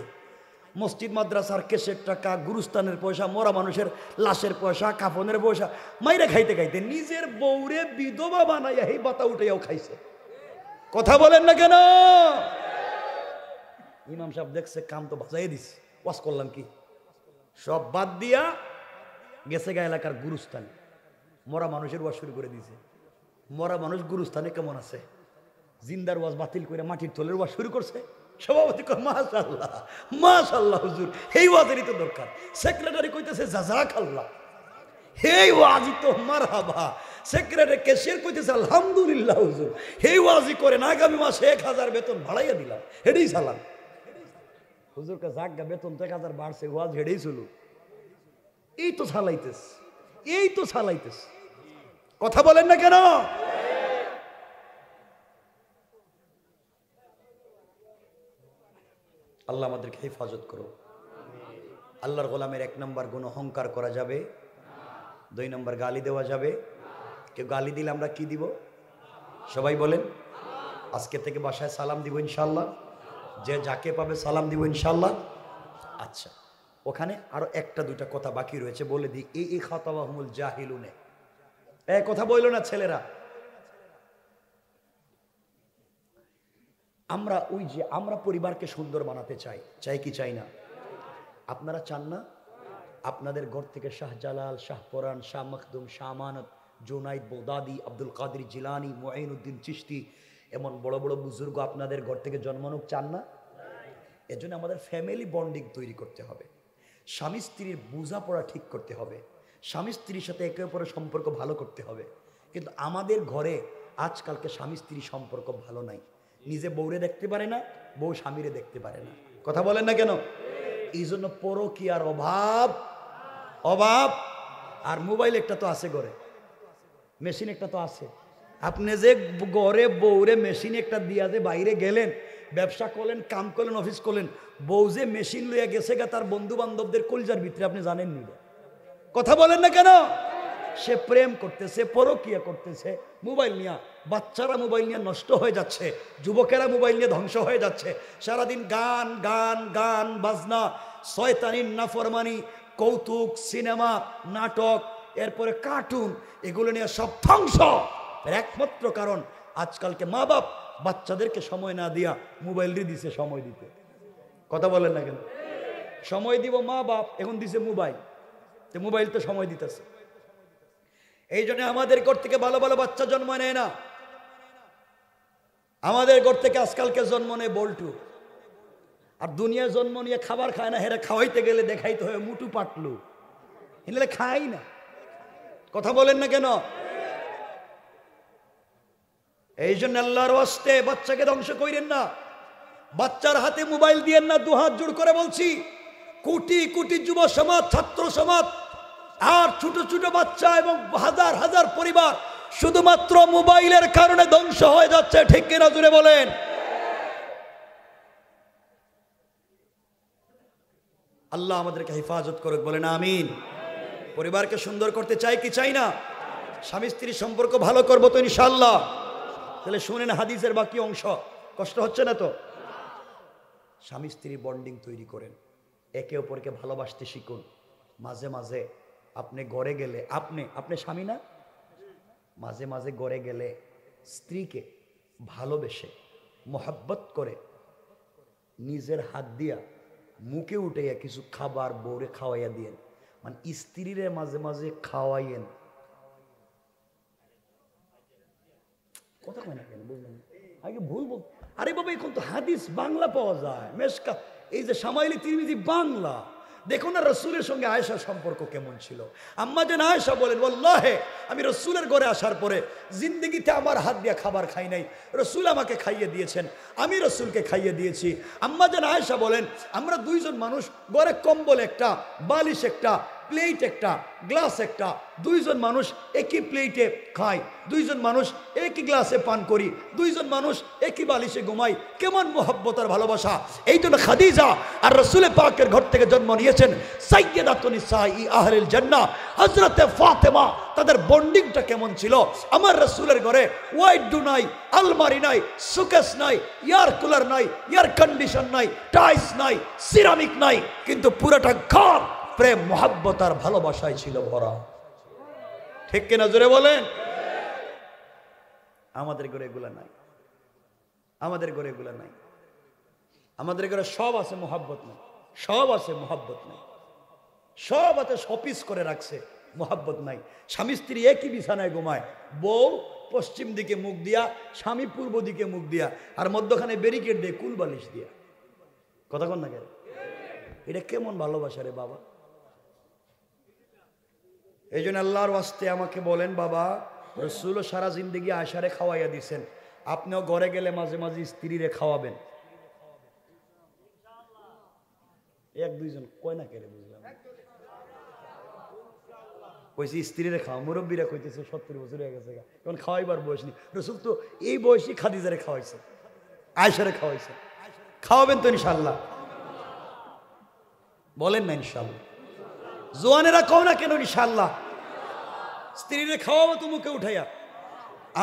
মসজিদ মাদ্রাসার কেশের টাকা, গুরুস্থানের পয়সা, মরা মানুষের লাশের পয়সা, কাফনের পয়সা মাইরে খাইতে খাইতে নিজের বউরে বিধবা বানাইয়া এই বাতা উঠাইয়াও খাইছে। কথা বলেন না কেন? ইমাম সাহেব দেখছে কাম তো বাজাই দিছে, ওয়াজ করলাম কি? সব বাদ দিয়া গেছে গা এলাকার গুরুস্থানে, মরা মানুষের ওয়াজ শুরু করে দিয়েছে। মরা মানুষ গুরুস্থানে কেমন আছে? জিন্দার ওয়াজ বাতিল করে মাটির তলের ওয়াজ শুরু করছে। সভাপতি কয় মাশাআল্লাহ মাশাআল্লাহ হুজুর, এই ওয়াজেরই তো দরকার। সেক্রেটারি কইতেছে জাযাকাল্লাহ, এই ওয়াজই তো মারহাবা। সেক্রেটারি ক্যাশিয়ার কইতেছে আলহামদুলিল্লাহ হুজুর, এই ওয়াজই করেন, আগামী মাসে 1000 বেতন বাড়াইয়া দিলাম, হেডেই সালাম। হুজুরকে জাগা বেতন তো 1000 বাড়ছে, ওয়াজ হেডেই চলু। এই তো চালাইতেস, এই তো চালাইতেস। কথা বলেন না কেন? আল্লাহ আমাদেরকে হেফাজত করো। আল্লাহর গোলামের 1 নম্বর গুণ অহংকার করা যাবে, 2 নম্বর গালি দেওয়া যাবে। কেউ গালি দিলে আমরা কি দিব? সবাই বলেন। আজকে থেকে বাসায় সালাম দিব ইনশাল্লাহ, যে যাকে পাবে সালাম দিব ইনশাল্লাহ। আচ্ছা, ওখানে আরো 1-2টা কথা বাকি রয়েছে, বলে দিই। এই খাতাবাহুমুল জাহিলুনে, কথা বইল না ছেলেরা। আমরা ওই যে আমরা পরিবারকে সুন্দর বানাতে চাই, চাই কি চাই না? আপনারা চান না আপনাদের ঘর থেকে শাহজালাল, শাহপরান, শাহ মখদুম, শাহ আমানত, জুনাইদ বগদাদি, আব্দুল কাদের জিলানি, মুঈনুদ্দিন চিশতি এমন বড় বড় বুজুর্গ আপনাদের ঘর থেকে জন্মানুক চান না? এজন্য আমাদের ফ্যামিলি বন্ডিং তৈরি করতে হবে, স্বামী স্ত্রীর বোঝাপড়া ঠিক করতে হবে, স্বামী স্ত্রীর সাথে একে অপরের সম্পর্ক ভালো করতে হবে। কিন্তু আমাদের ঘরে আজকালকে স্বামী স্ত্রীর সম্পর্ক ভালো নাই। নিজে বউরে দেখতে পারে না, বউ স্বামীরে দেখতে পারে না। কথা বলেন না কেন? এই জন্য পরকীয়ার অভাব অভাব। আর মোবাইল একটা তো আছে ঘরে, মেশিন একটা তো আছে। আপনি যে ঘরে বউরে মেশিন একটা দিয়া যে বাইরে গেলেন, ব্যবসা করলেন, কাম করলেন, অফিস করলেন, বউ যে মেশিন লইয়া গেছে গা তার বন্ধু বান্ধবদের কলজার ভিতরে, আপনি জানেন নি? কথা বলেন না কেন? সে প্রেম করতেছে, পরকীয়া করতেছে মোবাইল নিয়ে। বাচ্চারা মোবাইল নিয়ে নষ্ট হয়ে যাচ্ছে, যুবকেরা মোবাইল নিয়ে ধ্বংস হয়ে যাচ্ছে। সারাদিন গান গান গান বাজনা, শয়তানি নাফরমানি, কৌতুক, সিনেমা, নাটক, এরপরে কার্টুন, এগুলো নিয়ে সব ধ্বংস। একমাত্র কারণ আজকালকে মা বাপ বাচ্চাদেরকে সময় না দিয়া মোবাইল দিয়ে দিছে সময় দিতে। কথা বলেন না কেন? সময় দিব মা বাপ, এখন দিছে মোবাইল, তো মোবাইল তো সময় দিতেছে। এই জন্য আমাদের ঘর থেকে ভালো ভালো বাচ্চা জন্ম নেয় না। আমাদের ঘর থেকে আজকালকে জন্ম নেয় বল্টু। আর দুনিয়ায় জন্ম নিয়ে খাবার খায় না, হেরা খাওয়াইতে গেলে দেখাইতে হয় মুটু পাটলু, এলে খাই না। কথা বলেন না কেন? এই জন্য আল্লাহর ওয়াস্তে বাচ্চাকে ধ্বংস করেন না, বাচ্চার হাতে মোবাইল দিয়েন না। 2 হাত জোড় করে বলছি, কোটি কোটি যুব সমাজ, ছাত্র সমাজ আর ছোট ছোট বাচ্চা এবং হাজার হাজার পরিবার শুধুমাত্র মোবাইলের কারণে ধ্বংস হয়ে যাচ্ছে। ঠিক কিনা জুড়ে বলেন? আল্লাহ আমাদেরকে হেফাজত করুক, বলেন আমিন। পরিবারকে সুন্দর করতে চাই কি চাই না? স্বামী স্ত্রীর সম্পর্ক ভালো করবো তো ইনশাআল্লাহ। তাহলে শুনেন হাদিসের বাকি অংশ, কষ্ট হচ্ছে না তো? স্বামী স্ত্রী বন্ডিং তৈরি করেন, একে অপরকে ভালোবাসতে শিখুন। মাঝে মাঝে আপনি ঘরে গেলে, আপনি স্বামী না, মাঝে মাঝে ঘরে গেলে স্ত্রীকে ভালোবেসে মোহাব্বত করে নিজের হাত দিয়া মুখে উঠাইয়া কিছু খাবার বউরে খাওয়াইয়া দিয়েন, মানে স্ত্রীরে মাঝে মাঝে খাওয়াইয়েন। কথা কয় না কেন? বুঝলেন? আগে ভুল বল। আরে বাবা, এখন তো হাদিস বাংলা পাওয়া যায়, মেশকাত এই যে শামাইলি তিরমিজি বাংলা, দেখুন না রসুলের সঙ্গে আয়েশার সম্পর্ক কেমন ছিল। আম্মা জান আয়েশা বলেন, ওয়াল্লাহে আমি রসুলের ঘরে আসার পরে জিন্দগিতে আমার হাত দিয়ে খাবার খাই নাই, রসুল আমাকে খাইয়ে দিয়েছেন, আমি রসুলকে খাইয়ে দিয়েছি। আম্মা জান আয়েশা বলেন, আমরা দুইজন মানুষ, ঘরে কম্বল একটা, বালিশ একটা, প্লেট একটা, গ্লাস একটা, দুইজন মানুষ একই প্লেটে খাই, দুইজন মানুষ একই গ্লাসে পান করি, দুইজন মানুষ একই বালিশে ঘুমাই। কেমন মোহব্বত আর ভালোবাসা! এই জন্য খাদিজা আর রসুলের পাকের ঘর থেকে জন্ম নিয়েছেন সাইয়্যিদাতুন নিসাই আহলিল জান্নাহ হযরতে ফাতেমা। তাদের বন্ডিংটা কেমন ছিল! আমার রসুলের ঘরে ওয়াইডু নাই, আলমারি নাই, সুকেস নাই, এয়ার কুলার নাই, এয়ার কন্ডিশন নাই, টাইলস নাই, সিরামিক নাই, কিন্তু পুরোটা ঘর প্রেম মোহাব্বত আর ভালোবাসায় ছিল ভরা। ঠিক কিনা জোরে বলেন? আমাদের ঘরে এগুলা নাই, আমাদের ঘরে এগুলা নাই। আমাদের ঘরে সব আছে, মোহাব্বত নাই। সব আছে, মোহাব্বত নাই। সব আছে, শপিস করে রাখছে, মোহাব্বত নাই। স্বামী স্ত্রী একই বিছানায় ঘুমায়, বউ পশ্চিম দিকে মুখ দিয়া, স্বামী পূর্ব দিকে মুখ দিয়া, আর মধ্যখানে ব্যারিকেড দিয়ে কুল বালিশ দিয়া। কথা কন না কেন? এটা কেমন ভালোবাসা রে বাবা! এই জন্য আল্লাহর ওয়াস্তে আমাকে বলেন, বাবা রসুলও সারা জিন্দগি আয়সারে খাওয়াইয়া দিছেন, আপনিও ঘরে গেলে মাঝে মাঝে স্ত্রীরে খাওয়াবেন। এক দুইজন কয় না কেড়ে, বুঝলাম কইছি স্ত্রীরে খাওয়া, মুরব্বীরা কইতেছে 70 বছর হয়ে গেছে, এখন খাওয়াইবার বয়স নেই। রসুল তো এই বয়সী খাদিজারে খাওয়াইছে, আয়সারে খাওয়াইছে। খাওয়াবেন তো ইনশাল্লাহ? বলেন না ইনশাল্লাহ? জোয়ানেরা কও না কেন ইনশাল্লাহ? স্ত্রীরে খাওয়াবো তো মুখে উঠাইয়া।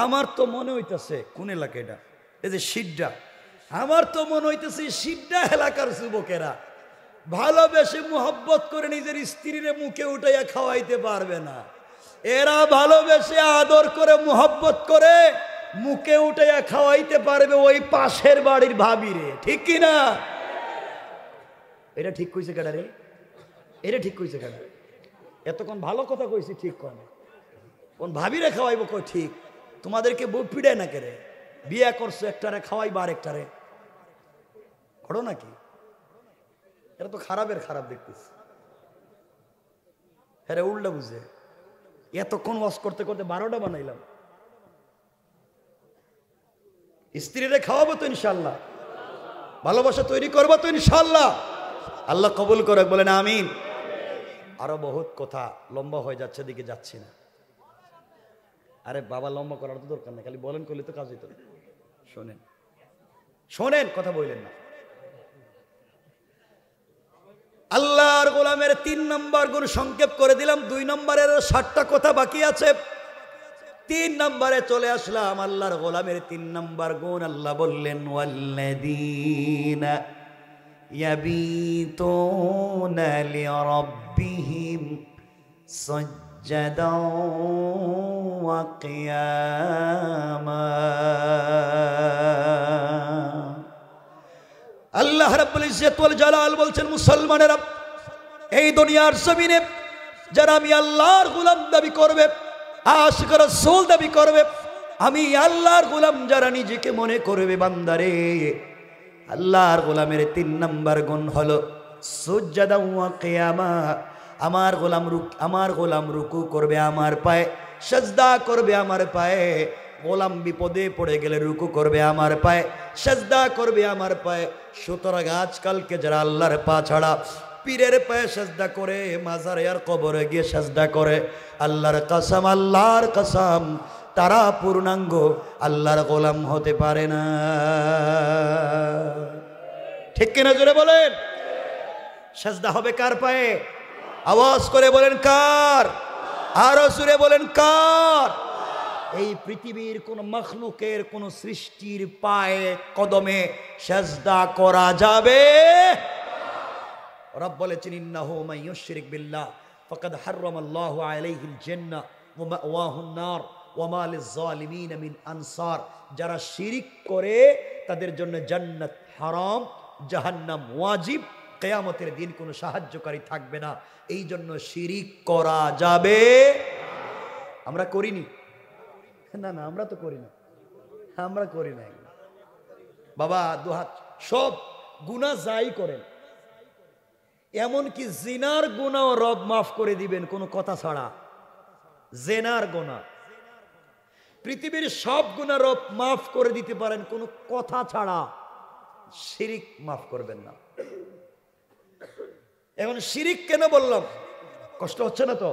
আমার তো মনে হইতেছে, কোন এলাকা এটা, এই যে সিড্ডা, আমার তো মনে হইতেছে সিড্ডা এলাকার যুবকেরা ভালোবেসে মুহাব্বত করে নিজের স্ত্রীরে মুখে উঠাইয়া খাওয়াইতে পারবে না। এরা ভালোবেসে আদর করে মুহাব্বত করে মুখে উঠাইয়া খাওয়াইতে পারবে ওই পাশের বাড়ির ভাবিরে। ঠিক কিনা? এটা ঠিক কইছে কেডা রে? এটা ঠিক কইছে কেডা? এতক্ষণ ভালো কথা কইছি, ঠিক কয় না। কোন ভাবিরে খাওয়াইব? কই ঠিক। তোমাদেরকে বউ পিড়ায় না কেরে? বিয়ে করছো একটারে, খাওয়াইবা আরেকটারে, করো নাকি? এটা তো খারাপের খারাপ দেখতেছি। হ্যাঁ, উল্টা বুঝে এতক্ষণ ওয়াশ করতে করতে 12টা বানাইলাম। স্ত্রীরে খাওয়াবো তো ইনশাল্লাহ, ভালোবাসা তৈরি করবো তো ইনশাল্লাহ। আল্লাহ কবুল করে, বলেন আমিন। আরো বহুত কথা, লম্বা হয়ে যাচ্ছে, দিকে যাচ্ছি না। আরে বাবা, লম্বা করার তো দরকার নেই, খালি বলেন করলে তো কাজ হইতো। শোনেন শোনেন, কথা বললেন না। আল্লাহর গোলামের 3 নম্বর গুণ সংক্ষেপ করে দিলাম, 2 নম্বরের 60টা কথা বাকি আছে। 3 নম্বরে চলে আসলাম। আল্লাহর গোলামের 3 নম্বর গুণ, আল্লাহ বললেন ওয়াল্লাযীনা ইয়াবিতুনা লিরাব্বিহিম সাজ্জাদান ওয়া কিয়ামা। আল্লাহ রাব্বুল ইজ্জত ওয়াল জালাল বলছেন, মুসলমানেরা এই দুনিয়ার জমিনে যারা আমি আল্লাহর গোলাম দাবি করবে, আশিক রাসূল দাবি করবে, আমি আল্লাহর গোলাম যারা নিজেকে মনে করবে, বান্দারে আল্লাহর গোলামের 3 নম্বর গুণ হলো সুজদা ওয়া কিয়ামা। আমার গোলাম রুকু করবে আমার পায়ে, সিজদা করবে আমার পায়ে। গোলাম বিপদে পড়ে গেলে রুকু করবে আমার পায়ে, সিজদা করবে আমার পায়ে। সুতরাং আজকালকে যারা আল্লাহর পা ছাড়া পীরের পায়ে সিজদা করে, মাজারে আর কবরে গিয়ে সিজদা করে, আল্লাহর কসম তারা পূর্ণাঙ্গ আল্লাহর গোলাম হতে পারে না। ঠিক কিনা জোরে বলেন? সিজদা হবে কার পায়ে? আওয়াজ করে বলেন কার? আরো জোরে বলেন কার? এই পৃথিবীর কোন মখলুকের, কোন সৃষ্টির পায়ে কদমে সিজদা করা যাবে? রব বলেছেন, ইন্নাহু মান ইউশরিক বিল্লাহ ফাকাদ হারামাল্লাহু আলাইহিল জান্নাহ ওয়া মাওয়াহুন নার ওয়া মা লিয-যালিমিন মিন আনসার। যারা শিরিক করে তাদের জন্য জান্নাত হারাম, জাহান্নাম ওয়াজিব, কিয়ামতের দিন কোনো সাহায্যকারী থাকবে না। এই জন্য শিরিক করা যাবে। আমরা করিনি? না না, আমরা তো করি না, আমরা করি না। বাবা দুহাত, সব গুনাহ যাই করেন এমনকি জিনার গুনাহ রব মাফ করে দিবেন কোনো কথা ছাড়া। জেনার গুনাহ, পৃথিবীর সব গুনাহ রব মাফ করে দিতে পারেন কোনো কথা ছাড়া, শিরিক মাফ করবেন না। এখন শিরিক কেন বললাম? কষ্ট হচ্ছে না তো?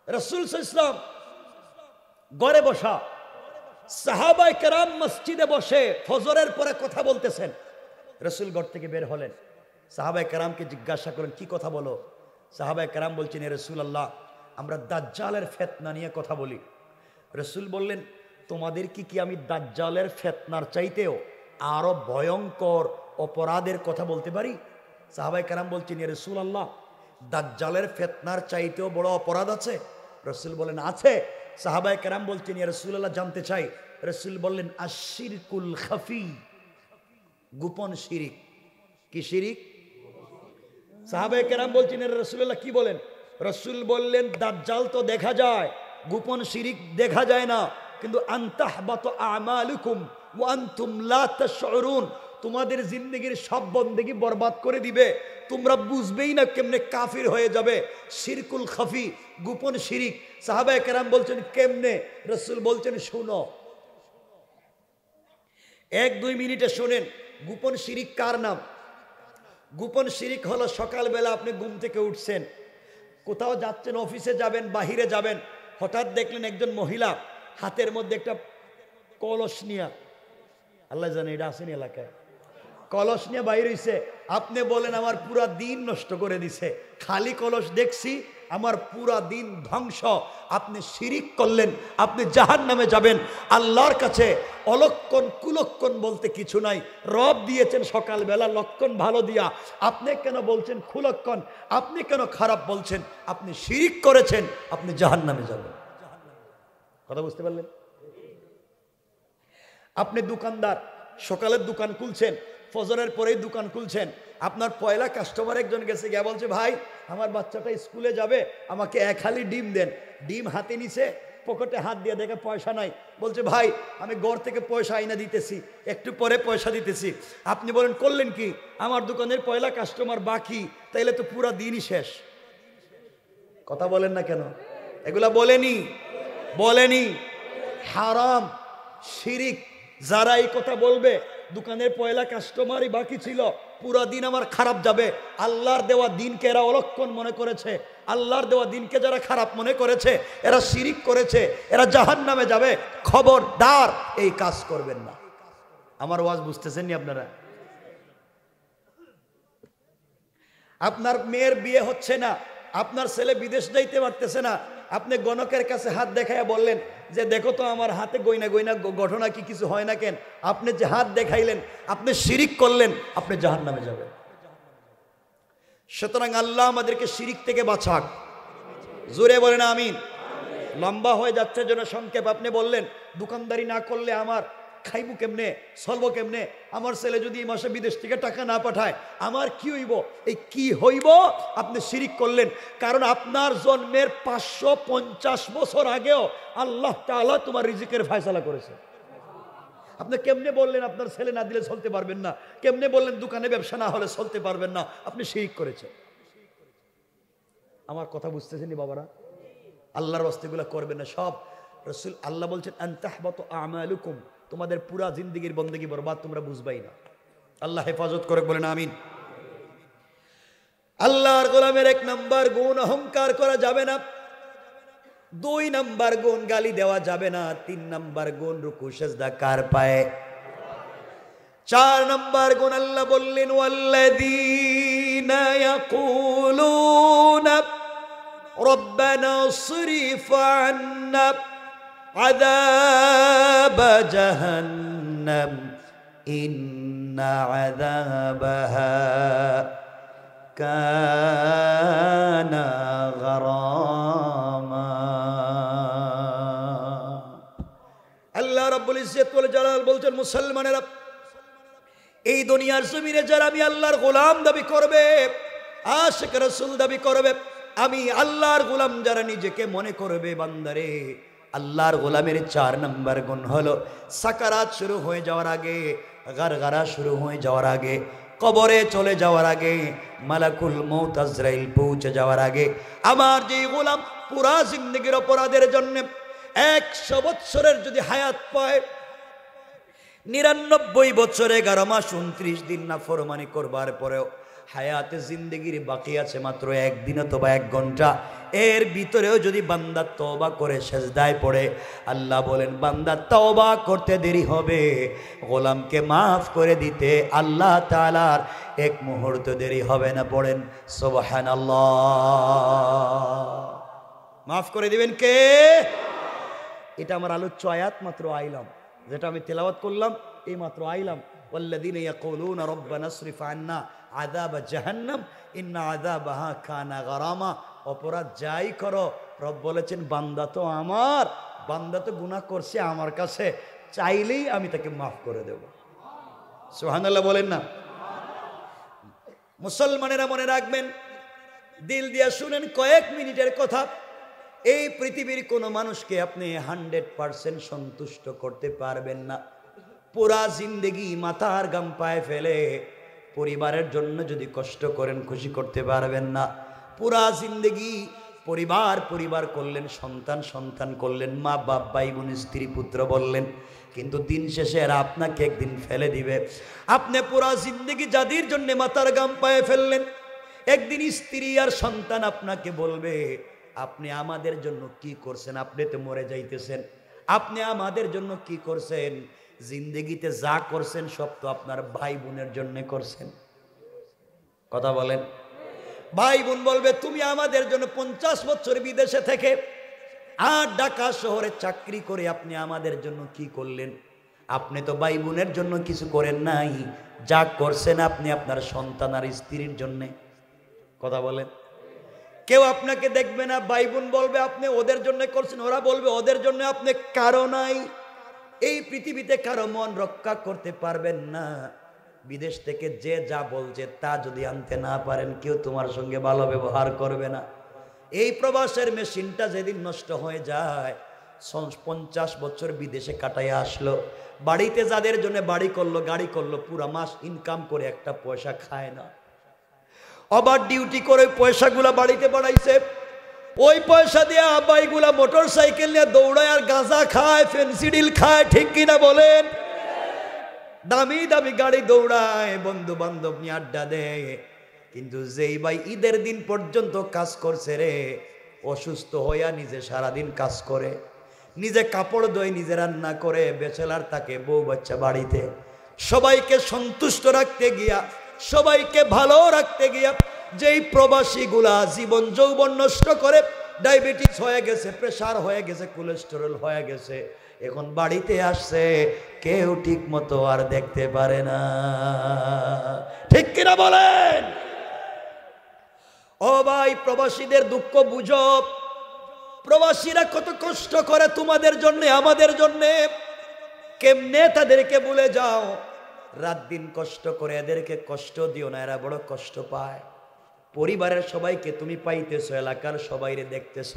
রাসূল সাল্লাল্লাহু আলাইহি ওয়াসাল্লাম ঘরে বসা, সাহাবায়ে কেরাম মসজিদে বসে ফজরের পরে কথা বলতেছেন। রাসূল ঘর থেকে বের হলেন, সাহাবায়ে কেরামকে জিজ্ঞাসা করেন কি কথা বলো? সাহাবায়ে কেরাম বলছেন, এ রাসূলুল্লাহ, আমরা দাজ্জালের ফিতনা নিয়ে কথা বলি। রাসূল বললেন, তোমাদের কি আমি দাজ্জালের ফিতনার চাইতেও আরো ভয়ঙ্কর অপরাধের কথা বলতে পারি? সাহাবায়ে কেরাম বলছেন, ইয়া রাসূলুল্লাহ, দাজ্জালের ফিতনার চাইতেও বড় অপরাধ আছে? রাসূল বলেন, আছে। সাহাবায়ে কেরাম বলছেন, ইয়া রাসূলুল্লাহ, জানতে চাই। রাসূল বললেন, আশ-শিরকুল খাফি, গোপন শিরিক। কি শিরিক? সাহাবায়ে কেরাম বলছেন, ইয়া রাসূলুল্লাহ, কি বলেন? রাসূল বললেন, দাজ্জাল তো দেখা যায়, গোপন শিরিক দেখা যায় না। কিন্তু আনতাহবাতু আমালুকুম ওয়া আনতুম লা তাশউরুন, তোমাদের জিন্দেগির সব বন্দেগী বরবাদ করে দিবে, তোমরা বুঝবেই না কেমনে কাফির হয়ে যাবে। শিরকুল খাফি, গোপন শিরিক। সাহাবায়ে কেরাম বলছেন, কেমনে? রাসূল বলছেন, শুনো, 1-2 মিনিটে শুনেন। গোপন শিরিক কার নাম? গোপন শিরিক হলো সকালবেলা আপনি ঘুম থেকে উঠছেন, কোথাও যাচ্ছেন, অফিসে যাবেন, বাহিরে যাবেন, হঠাৎ দেখলেন একজন মহিলা হাতের মধ্যে একটা কলস নিয়ে, আল্লাহ জানে এটা আসেনি এলাকায়, কলস নিয়ে বাইরে হইছে। আপনি বলেন আমার পুরা দিন নষ্ট করে দিছে, খালি কলস দেখছি, আমার পুরা দিন ধ্বংস। আপনি শিরিক করলেন, আপনি জাহান্নামে যাবেন। আল্লাহর কাছে অলক্ষণ কুলক্ষণ বলতে কিছু নাই। রব দিয়েছেন সকালবেলা লক্ষণ ভালো দিয়া, আপনি কেন বলছেন কুলক্ষণ? আপনি কেন খারাপ বলছেন? আপনি শিরিক করেছেন, আপনি জাহান্নামে যাবেন। কথা বুঝতে পারলেন? আপনি দোকানদার, সকালের দোকান খুলছেন, ফজরের পরেই দোকান খুলছেন, আপনার পয়লা কাস্টমার একজন গেছে, গিয়ে বলছে, ভাই আমার বাচ্চাটা স্কুলে যাবে, আমাকে 1 হালি ডিম দেন। ডিম হাতে নিছে, পকেটে হাত দিয়ে দেখে পয়সা নাই, বলছে, ভাই আমি ঘর থেকে পয়সা আইনা দিতেছি, একটু পরে পয়সা দিতেছি। আপনি বলেন, করলেন কি? আমার দোকানের পয়লা কাস্টমার বাকি, তাইলে তো পুরা দিনই শেষ। কথা বলেন না কেন? এগুলা বলেনি। হারাম, শিরিক। যারা এই কথা বলবে, দোকানের পয়লা কাস্টমারই বাকি ছিল, পুরা দিন আমার খারাপ যাবে, আল্লাহর দেওয়া দিনকে এরা অলক্ষণ মনে করেছে, আল্লাহর দেওয়া দিনকে যারা খারাপ মনে করেছে, এরা শিরিক করেছে, এরা জাহান্নামে যাবে। খবরদার এই কাজ করবেন না। আমার ওয়াজ বুঝতেছেন নি আপনারা? আপনার মেয়ের বিয়ে হচ্ছে না, আপনার ছেলে বিদেশ যাইতে পারতেছে না, আপনি গণকের কাছে হাত দেখাইয়া বললেন যে দেখো তো আমার হাতে গয়না ঘটনা কি কিছু হয় না কেন? আপনি যে হাত দেখাইলেন, আপনি শিরিক করলেন, আপনি জাহান্নামে যাবেন। সুতরাং আল্লাহ আমাদেরকে শিরিক থেকে বাঁচাক। জোরে বলেন আমিন। লম্বা হয়ে যাচ্ছে জন্য সংক্ষেপ। আপনি বললেন দোকানদারি না করলে আমার খাইবো কেমনে, চলবো কেমনে? আমার ছেলে যদি এই মাসে বিদেশ থেকে টাকা না পাঠায় আমার কি হইব? এই কি হইব আপনি শিরিক করলেন। কারণ আপনার জন্মের 550 বছর আগেও আল্লাহ তাআলা তোমার রিজিকের ফয়সালা করেছে। আপনি কেমনে বললেন আপনার ছেলে না দিলে চলতে পারবেন না? কেমনে বললেন দোকানে ব্যবসা না হলে চলতে পারবেন না? আপনি শিরিক করেছেন। আমার কথা বুঝতেছেন বাবারা? আল্লাহর ওয়াস্তেগুলো করবেন না সব। রাসূল আল্লাহ বলছেন আনতাহবাতু আমালুকুম, তোমাদের পুরা জিন্দেগীর বন্দেগী বরবাদ, তোমরা বুঝবাই না। আল্লাহ হেফাজত করে, বলেন আমিন। আল্লাহর গোলামের 1 নাম্বার গুণ অহংকার করা যাবে না, 2 নাম্বার গুণ গালি দেওয়া যাবে না, 3 নাম্বার গুণ রুকু সিজদা কার পায়, 4 নাম্বার গুণ আল্লাহ বললেন ওয়াল্লাযীনা ইয়াকুলুনা রব্বানা সরিফ আন্না আযাব জাহান্নাম ইন্না আযাবাহা কানা গারামা। আল্লাহ রাব্বুল ইজ্জত ওয়াল জালাল বলছেন, মুসলমানেরা, এই দুনিয়ার জমিনে যারা আমি আল্লাহর গোলাম দাবি করবে, আশিক রাসূল দাবি করবে, আমি আল্লাহর গোলাম যারা নিজেকে মনে করবে, বান্দারে আল্লাহর গোলামের 4 নাম্বার গুণ হলো সাকারাত শুরু হয়ে যাওয়ার আগে, গারগারা শুরু হয়ে যাওয়ার আগে, কবরে চলে যাওয়ার আগে, মালাকুল মউত আজরাইল পৌঁছে যাওয়ার আগে, আমার যে গোলাম পুরা জিন্দেগির অপরাধের জন্য 100 বছরের যদি হায়াত পায়, 99 বছর 11 মাস 29 দিন না ফরমানি করবার পরেও হায়াতে জিন্দেগির বাকি আছে মাত্র 1 দিন অথবা 1 ঘন্টা, এর ভিতরেও যদি বান্দা তওবা করে সেজদায় পড়ে, আল্লাহ বলেন বান্দা তওবা করতে দেরি হবে, গোলামকে মাফ করে দিতে আল্লাহ তাআলার 1 মুহূর্ত দেরি হবে না। পড়েন সুবহানাল্লাহ। মাফ করে দিবেন কে? এটা আমার আলোচ্য আয়াত, মাত্র আইলাম, যেটা আমি তেলাওয়াত করলাম এই মাত্র আইলাম। ওয়াল্লাযীনা ইয়াকুলুনা রব্বানা ইসরিফ আন্না আযাবা জাহান্নাম ইন্না আযাবাহা কানা গারামা। অপরাধ যাই করো, রব বলেছেন বান্দা তো আমার, বান্দা তো গুনাহ করছে আমার কাছে, চাইলেই আমি তাকে মাফ করে দেব। সুবহানাল্লাহ বলেন না? মুসলমানেরা মনে রাখবেন, দিল দিয়া শুনেন, কয়েক মিনিটের কথা। এই পৃথিবীর কোনো মানুষকে আপনি 100% সন্তুষ্ট করতে পারবেন না। পুরা জিন্দেগি মাথার গাম পায়ে ফেলে পরিবারের জন্য যদি কষ্ট করেন, খুশি করতে পারবেন না। পুরা জিন্দেগি পরিবার পরিবার করলেন, সন্তান সন্তান করলেন, মা বাপ ভাই বোন স্ত্রী পুত্র বললেন, কিন্তু দিন শেষে এরা আপনাকে একদিন ফেলে দিবে। আপনি পুরা জিন্দেগি যাদের জন্য মাথার গাম পায়ে ফেললেন, একদিন স্ত্রী আর সন্তান আপনাকে বলবে আপনি আমাদের জন্য কি করছেন, আপনি তো মরে যাইতেছেন, আপনি আমাদের জন্য কি করছেন, জিন্দেগিতে যা করছেন সব তো আপনার ভাই বোনের জন্য করছেন। কথা বলেন। ভাই বোন বলবে তুমি আমাদের জন্য 50 বছর বিদেশে থেকে আর ঢাকা শহরে চাকরি করে আপনি আমাদের জন্য কি করলেন, আপনি তো ভাই বোনের জন্য কিছু করেন নাই, যা করছেন আপনি আপনার সন্তান আর স্ত্রীর জন্যে। কথা বলেন। কেউ আপনাকে দেখবে না, ভাই বোন বলবে আপনি ওদের জন্য করছেন, ওরা বলবে ওদের জন্য, আপনি কারো নাই। এই পৃথিবীতে কারো মন রক্ষা করতে পারবেন না। বিদেশ থেকে যে যা বলছে তা যদি আনতে না পারেন, কেউ তোমার সঙ্গে ভালো ব্যবহার করবে না। এই প্রবাসের মেশিনটা যেদিন নষ্ট হয়ে যায়, 50 বছর বিদেশে কাটাইয়া আসলো, বাড়িতে যাদের জন্য বাড়ি করলো, গাড়ি করলো, পুরা মাস ইনকাম করে একটা পয়সা খায় না, ওভার ডিউটি করে পয়সাগুলা বাড়িতে বাড়াইছে, ওই পয়সা দিয়ে আব্বাইগুলা মোটর সাইকেল নিয়ে দৌড়ায় আর গাঁজা খায়, ফেন্সিডিল খায়, ঠিক কিনা বলেন? দামি দামি গাড়ি দৌড়ায়, বন্ধু বান্ধব নিয়ে আড্ডা দেয়, কিন্তু যেই ভাই ঈদের দিন পর্যন্ত কাজ করছে রে, অসুস্থ হইয়া নিজে সারাদিন কাজ করে, নিজে কাপড় ধোয়, নিজে রান্না করে, ব্যাচেলার তাকে, বউ বাচ্চা বাড়িতে, সবাইকে সন্তুষ্ট রাখতে গিয়া, সবাইকে ভালো রাখতে গিয়া যেই প্রবাসীগুলা জীবন যৌবন নষ্ট করে, ডায়াবেটিস হয়ে গেছে, প্রেসার হয়ে গেছে, কোলেস্টেরল হয়ে গেছে, এখন বাড়িতে আসছে, কেউ ঠিক মতো আর দেখতে পারে না। ঠিক কিনা বলেন? ও ভাই, প্রবাসীদের দুঃখ বুঝো। প্রবাসীরা কত কষ্ট করে তোমাদের জন্য, আমাদের জন্য। কেমনে তাদেরকে ভুলে যাও? রাত দিন কষ্ট করে এদেরকে কষ্ট দিও না, এরা বড় কষ্ট পায়। পরিবারের সবাইকে তুমি পাইতেছো, এলাকার সবাইরে দেখতেছ,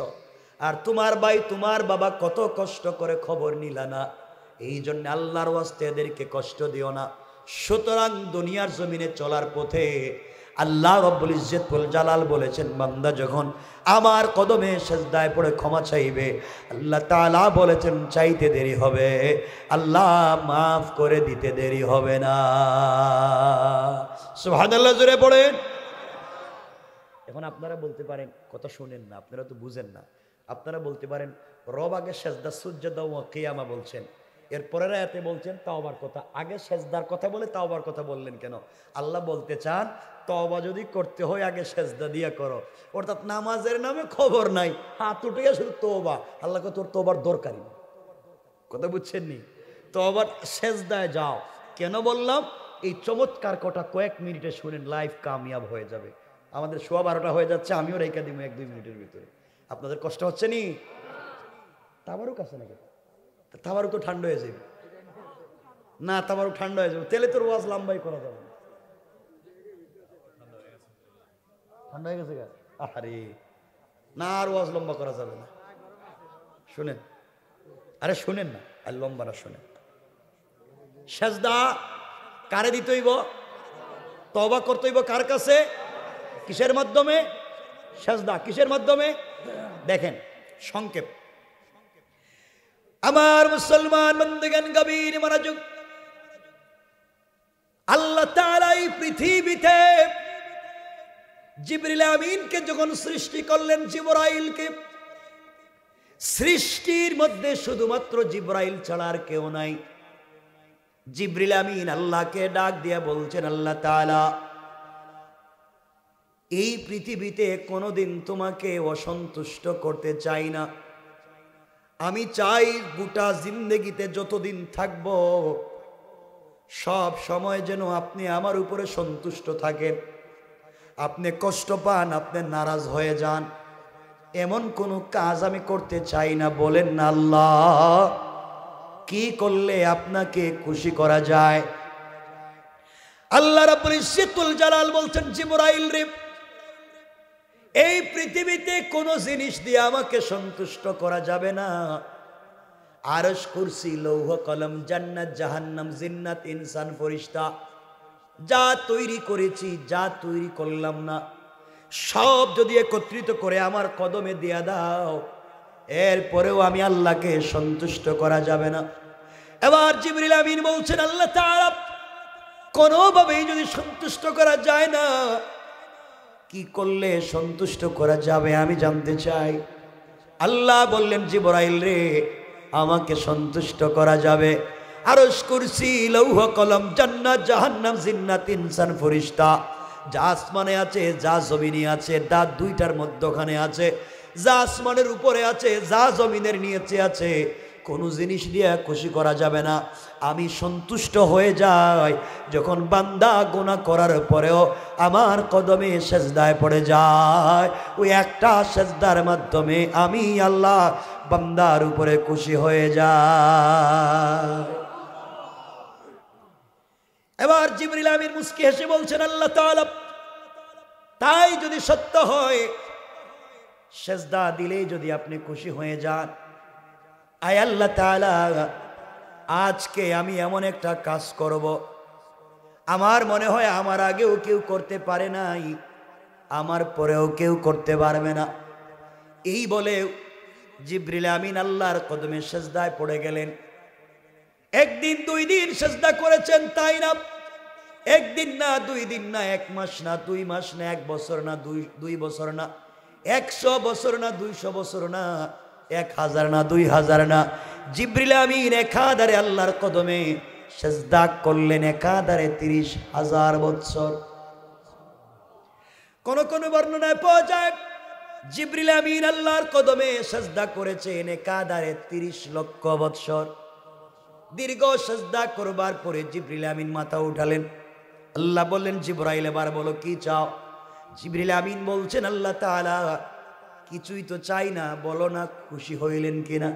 আর তোমার ভাই তোমার বাবা কত কষ্ট করে খবর নিলা না। এই জন্য আল্লাহর ওয়াস্তে এদেরকে কষ্ট দিও না। সুতরাং দুনিয়ার জমিনে চলার পথে আল্লাহ রব্বুল ইজ্জত ওয়াল জালাল বলেছেন, বান্দা যখন আমার কদমে সিজদায় পড়ে ক্ষমা চাইবে, আল্লাহ তাআলা বলেছেন চাইতে দেরি হবে, আল্লাহ মাফ করে দিতে দেরি হবে না। সুবহানাল্লাহ, জোরে পড়েন। এখন আপনারা বলতে পারেন, কথা শুনেন না, আপনারা তো বুঝেন না। আপনারা বলতে পারেন রব আগে সেজদা সুজদা ওয়া কিয়ামা বলছেন, এরপরের আয়াতে বলছেন তাওবার কথা, আগে সেজদার কথা বলে তাওবার কথা বললেন কেন? আল্লাহ বলতে চান তওবা যদি করতে হয় আগে সেজদা দিয়া করো, অর্থাৎ নামাজের নামে খবর নাই, হাত উঠে শুধু তওবা। আল্লাহকে তোর তওবার দরকারই নেই। কথা বুঝছেন নি? তওবার সেজদায় যাও। কেন বললাম? এই চমৎকার কথা কয়েক মিনিটে শুনেন, লাইফ কামিয়াব হয়ে যাবে। আমাদের 12:15 হয়ে যাচ্ছে, আমিও রেখে দিব 1-2 মিনিটের ভিতরে। আপনাদের কষ্ট হচ্ছে নি? তাবারুক আছে নাকি? তাবারুক তো ঠান্ডা হয়ে যাবে না, তাবারুক ঠান্ডা হয়ে যাবে, তেলে তোর ওয়াজ লম্বাই করা যাবে না। ঠান্ডা হয়ে গেছে গা? আরে না, আর ওয়াজ লম্বা করা যাবে না। শুনেন, আরে শুনেন না, আর লম্বা না, শুনেন। সেজদা কারে দিতে হইব? তওবা করতে হইব কার কাছে? কিসের মাধ্যমে? সাজদা। কিসের মাধ্যমে? দেখেন সংক্ষেপ, আমার মুসলমান বন্ধুগণ গভীর মনোযোগ। আল্লাহ তাআলা এই পৃথিবীতে জিবরিল আমিনকে যখন সৃষ্টি করলেন, জিবরাইলকে, সৃষ্টির মধ্যে শুধুমাত্র জিবরাইল ছাড়া আর কেউ নাই। জিবরিল আমিন আল্লাহকে ডাক দিয়ে বলছেন, আল্লাহ তাআলা এই পৃথিবীতে কোনোদিন তোমাকে অসন্তুষ্ট করতে চাই না। আমি চাই গোটা জিন্দেগিতে যতদিন থাকব সব সময় যেন আপনি আমার উপরে সন্তুষ্ট থাকেন। আপনি কষ্ট পান, আপনি নারাজ হয়ে যান, এমন কোনো কাজ আমি করতে চাই না। বলেন না আল্লাহ, কি করলে আপনাকে খুশি করা যায়? আল্লাহ রাব্বুল ইজ্জতুল জালাল বলছেন, জিবরাইল রে, এই পৃথিবীতে কোনো জিনিস দিয়ে আমাকে সন্তুষ্ট করা যাবে না। আরশ, কুরসি, লৌহ কলম, জান্নাত, জাহান্নাম, জিন্নাত, ইনসান, ফেরেশতা, যা তৈরি করেছি, যা তৈরি করলাম না, সব যদি একত্রিত করে আমার কদমে দিয়া দাও, এরপরেও আমি আল্লাহকে সন্তুষ্ট করা যাবে না। এবার জিবরিল আমিন বলছেন, আল্লাহ তাআলা কোনোভাবেই যদি সন্তুষ্ট করা যায় না, কি করলে সন্তুষ্ট করা যাবে আমি জানতে চাই। আল্লাহ বললেন, জিবরাইল রে, আমাকে সন্তুষ্ট করা যাবে আরশ, কুরসি, লৌহ কলম, জান্নাত, জাহান্নাম, জিন্নাত, ইনসান, ফেরেশতা, যা আসমানে আছে, যা জমিনে আছে, যা দুইটার মধ্যখানে আছে, যা আসমানের উপরে আছে, যা জমিনের নিচে আছে, কোনো জিনিস দিয়ে খুশি করা যাবে না। আমি সন্তুষ্ট হয়ে যাই যখন বান্দা গুনাহ করার পরেও আমার কদমে সেজদায় পড়ে যায়। ওই একটা সেজদার মাধ্যমে আমি আল্লাহ বান্দার উপরে খুশি হয়ে যায়। এবার জিবরিল আমিন মুস্কি হেসে বলছেন, আল্লাহ তাআলা তাই যদি সত্য হয়, সেজদা দিলেই যদি আপনি খুশি হয়ে যান, আয় আল্লাহ তাআলা আজকে আমি এমন একটা কাজ করব, আমার মনে হয় আমার আগেও কেউ করতে পারে নাই, আমার পরেও কেউ করতে পারবে না। এই বলে জিবরিল আমিন আল্লাহর কদমে সেজদায় পড়ে গেলেন। একদিন, দুই দিন সেজদা করেছেন, তাই না? একদিন না, দুই দিন না, এক মাস না, 2 মাস না, 1 বছর না, 2 বছর না, 100 বছর না, 200 বছর না, 1000 না, 2000 না, জিবরিল আমিন একাধারে আল্লাহর কদমে সেজদা করলেন, একাধারে 30,000 বছর। কোন কোন বর্ণনায় পাওয়া যায় জিবরিল আমিন আল্লাহর কদমে সেজদা করেছেন একাধারে 30 লক্ষ বছর। দীর্ঘ সেজদা করবার পরে জিবরিল আমিন মাথা উঠালেন। আল্লাহ বললেন, জিবরাইল এবার বলো কি চাও? জিবরিল আমিন বলছেন, আল্লাহ তাআলা কিছুই তো চাই না, বলো না খুশি হইলেন কিনা?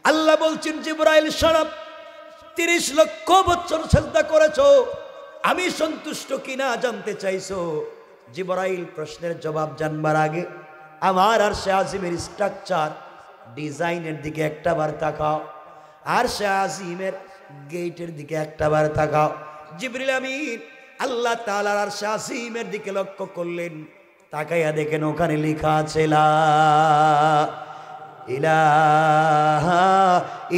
আল্লাহ বলছেন, জিবরাইল শোনো, 30 লক্ষ বছর সেজদা করেছো, আমি সন্তুষ্ট কিনা জানতে চাইছো। জিবরাইল প্রশ্নের জবাব জানবার আগে আমার আরশে আজিমের স্ট্রাকচার, ডিজাইনের দিকে একটাবার তাকাও, আরশে আজিমের গেটের দিকে একটাবার তাকাও। জিবরিল আমিন আল্লাহ তাআলার আরশে আজিমের দিকে লক্ষ্য করলেন, তাকাইয়া দেখেন ওখানে লেখা আছে লা ইলাহা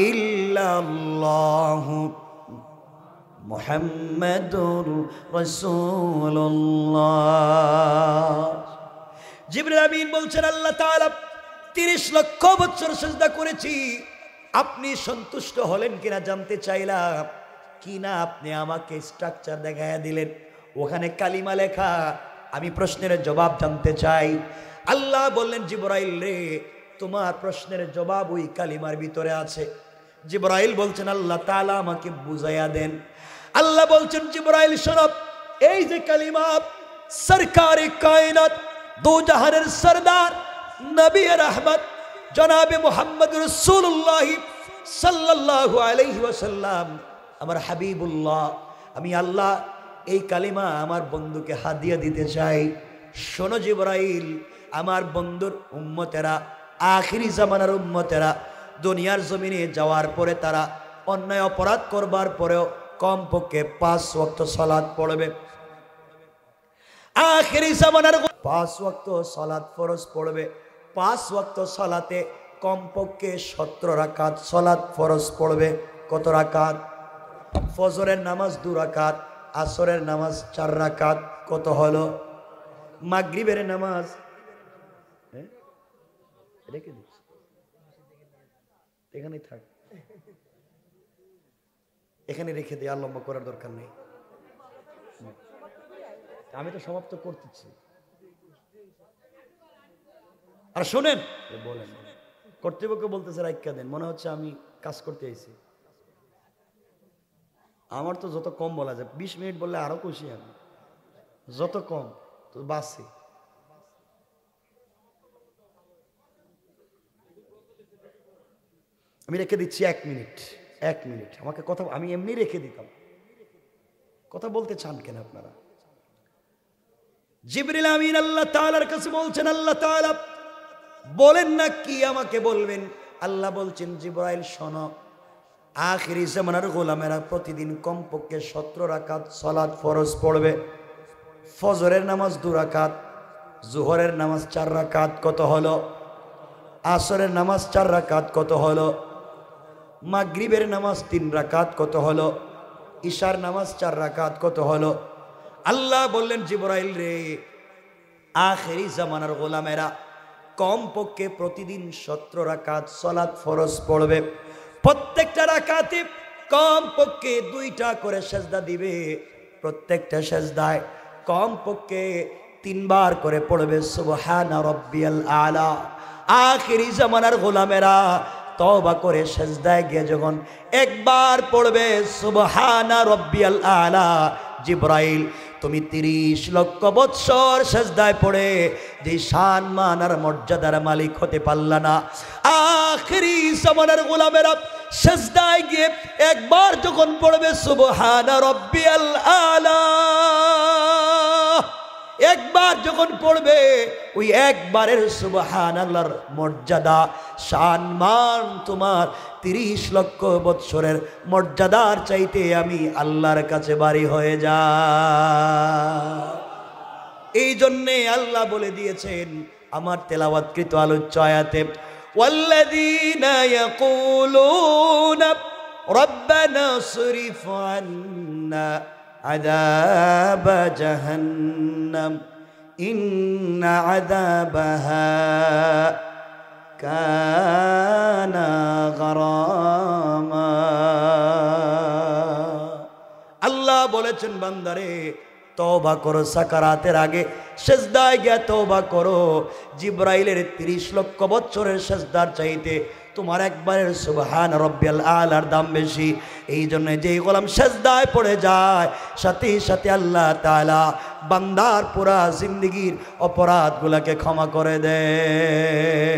ইল্লাল্লাহু মুহাম্মাদুর রাসূলুল্লাহ। জিবরিল আমিন বলছেন, আল্লাহ তাআলা 30 লক্ষ বছর সিজদা করেছি, আপনি সন্তুষ্ট হলেন কিনা জানতে চাইলাম। কিনা আপনি আমাকে স্ট্রাকচার দেখাইয়া দিলেন, ওখানে কালিমা লেখা, আমি প্রশ্নের জবাব জানতে চাই। আল্লাহ বললেন, জিবরাইল রে, তোমার প্রশ্নের জবাব ওই কালিমার ভিতরে আছে। জিবরাইল বলছেন, আল্লাহ তাআলা আমাকে বুঝাইয়া দেন। আল্লাহ বলছেন, জিবরাইল শোনো, এই যে কালিমা, সরকারে কায়নাত, দো জাহানের সরদার, নবী রহমত জনাবে মুহাম্মদ রাসূলুল্লাহ সাল্লাল্লাহু আলাইহি ওয়াসাল্লাম, আমার হাবিবুল্লাহ, আমি আল্লাহ এই কালিমা আমার বন্ধুকে হাদিয়া দিতে চাই। শোনো জিবরাইল, আমার বন্ধুর উম্মতেরা, আখিরি জামানার উম্মতেরা, দুনিয়ার জমিনে যাওয়ার পরে তারা অন্যায় অপরাধ করবার পরেও কমপক্ষে 5 ওয়াক্ত সালাত পড়বে। আখেরি জামানার 5 ওয়াক্ত সালাত ফরজ পড়বে। 5 ওয়াক্ত সালাতে কমপক্ষে 17 রাকাত সালাত ফরজ পড়বে। কত রাকাত? ফজরের নামাজ 2 রাকাত, আসরের নামাজ 4 রাকাত। কত হলো? মাগরিবের নামাজ রেখে দিচ্ছি, এখানেই থাক, এখানে রেখে দিই, আর লম্বা করার দরকার নেই। আমি তো সমাপ্ত করতেছি। আর শোনেন, বলেন কর্তৃপক্ষ বলতেছে রাইখা দেন, মনে হচ্ছে আমি কাজ করতে আইছি। আমার তো যত কম বলা যায়, 20 মিনিট বললে আরো খুশি আমি, যত কম তো বাসি। আমি রেখে দিচ্ছি 1 মিনিট, 1 মিনিট আমাকে কথা, আমি এমনি রেখে দিতাম, কথা বলতে চান কেন আপনারা? জিবরিল আমিন আল্লাহ তাআলার কাছে বলছেন, আল্লাহ তাআলা বলেন না কি আমাকে বলবেন? আল্লাহ বলছেন জিবরাইল শোনো, আখিরি জামানার গোলামেরা প্রতিদিন কমপক্ষে 17 রাকাত সালাত ফরজ পড়বে। ফজরের নামাজ 2 রাকাত, জোহরের নামাজ 4 রাকাত। কত হলো? আসরের নামাজ 4 রাকাত। কত হলো? মাগরিবের নামাজ 3 রাকাত। কত হলো? ইশার নামাজ 4 রাকাত। কত হলো? আল্লাহ বললেন জিবরাইল রে, আখেরি জামানার গোলামেরা কমপক্ষে প্রতিদিন 17 রাকাত সালাত ফরজ পড়বে। প্রত্যেকটা রাকাতে কমপক্ষে 2টা করে সেজদা দিবে। প্রত্যেকটা সেজদায় কমপক্ষে 3 বার করে পড়বে সুবহানা রাব্বিয়াল আলা। আখেরি জামানার গোলামেরা তওবা করে সেজদায় গিয়ে যখন একবার পড়বে সুবহানা রাব্বিয়াল আলা, জিবরাইল তুমি 30 লক্ষ বৎসর সেজদায় পড়ে যে শান মান আর মর্যাদার মালিক হতে পারলা না, আখেরি জামানার গোলামেরা সেজদায় গিয়ে একবার যখন পড়বে সুবহানা রাব্বিয়াল আলা, একবার যখন পড়বে ওই একবারের সুবহানাল্লাহর মর্যাদা শান মান তোমার 30 লক্ষ বৎসরের মর্যাদার চাইতে আমি আল্লাহর কাছে বাড়ি হয়ে যা। এই জন্যে আল্লাহ বলে দিয়েছেন আমার তেলাওয়াতকৃত আলোচ্য আয়াতে, ওয়াল্লাযীনা ইয়াকুলুনা রাব্বানা সরিফ আন্না আযাব জাহান্নাম ইন্না আযাবাহা কানা গারামা। আল্লাহ বলেছেন বান্দারে তওবা করো, সাকারাতের আগে সেজদায় গিয়ে তওবা করো। জিবরাইলের 30 লক্ষ বছরের সেজদার চাইতে তোমার একবারের সুবহান রাব্বিয়াল আলার দাম বেশি। এই জন্য যেই গোলাম সেজদায় পড়ে যায় সাথে সাথে আল্লাহ তাআলা বান্দার পুরা জিন্দেগীর অপরাধগুলোকে ক্ষমা করে দেয়।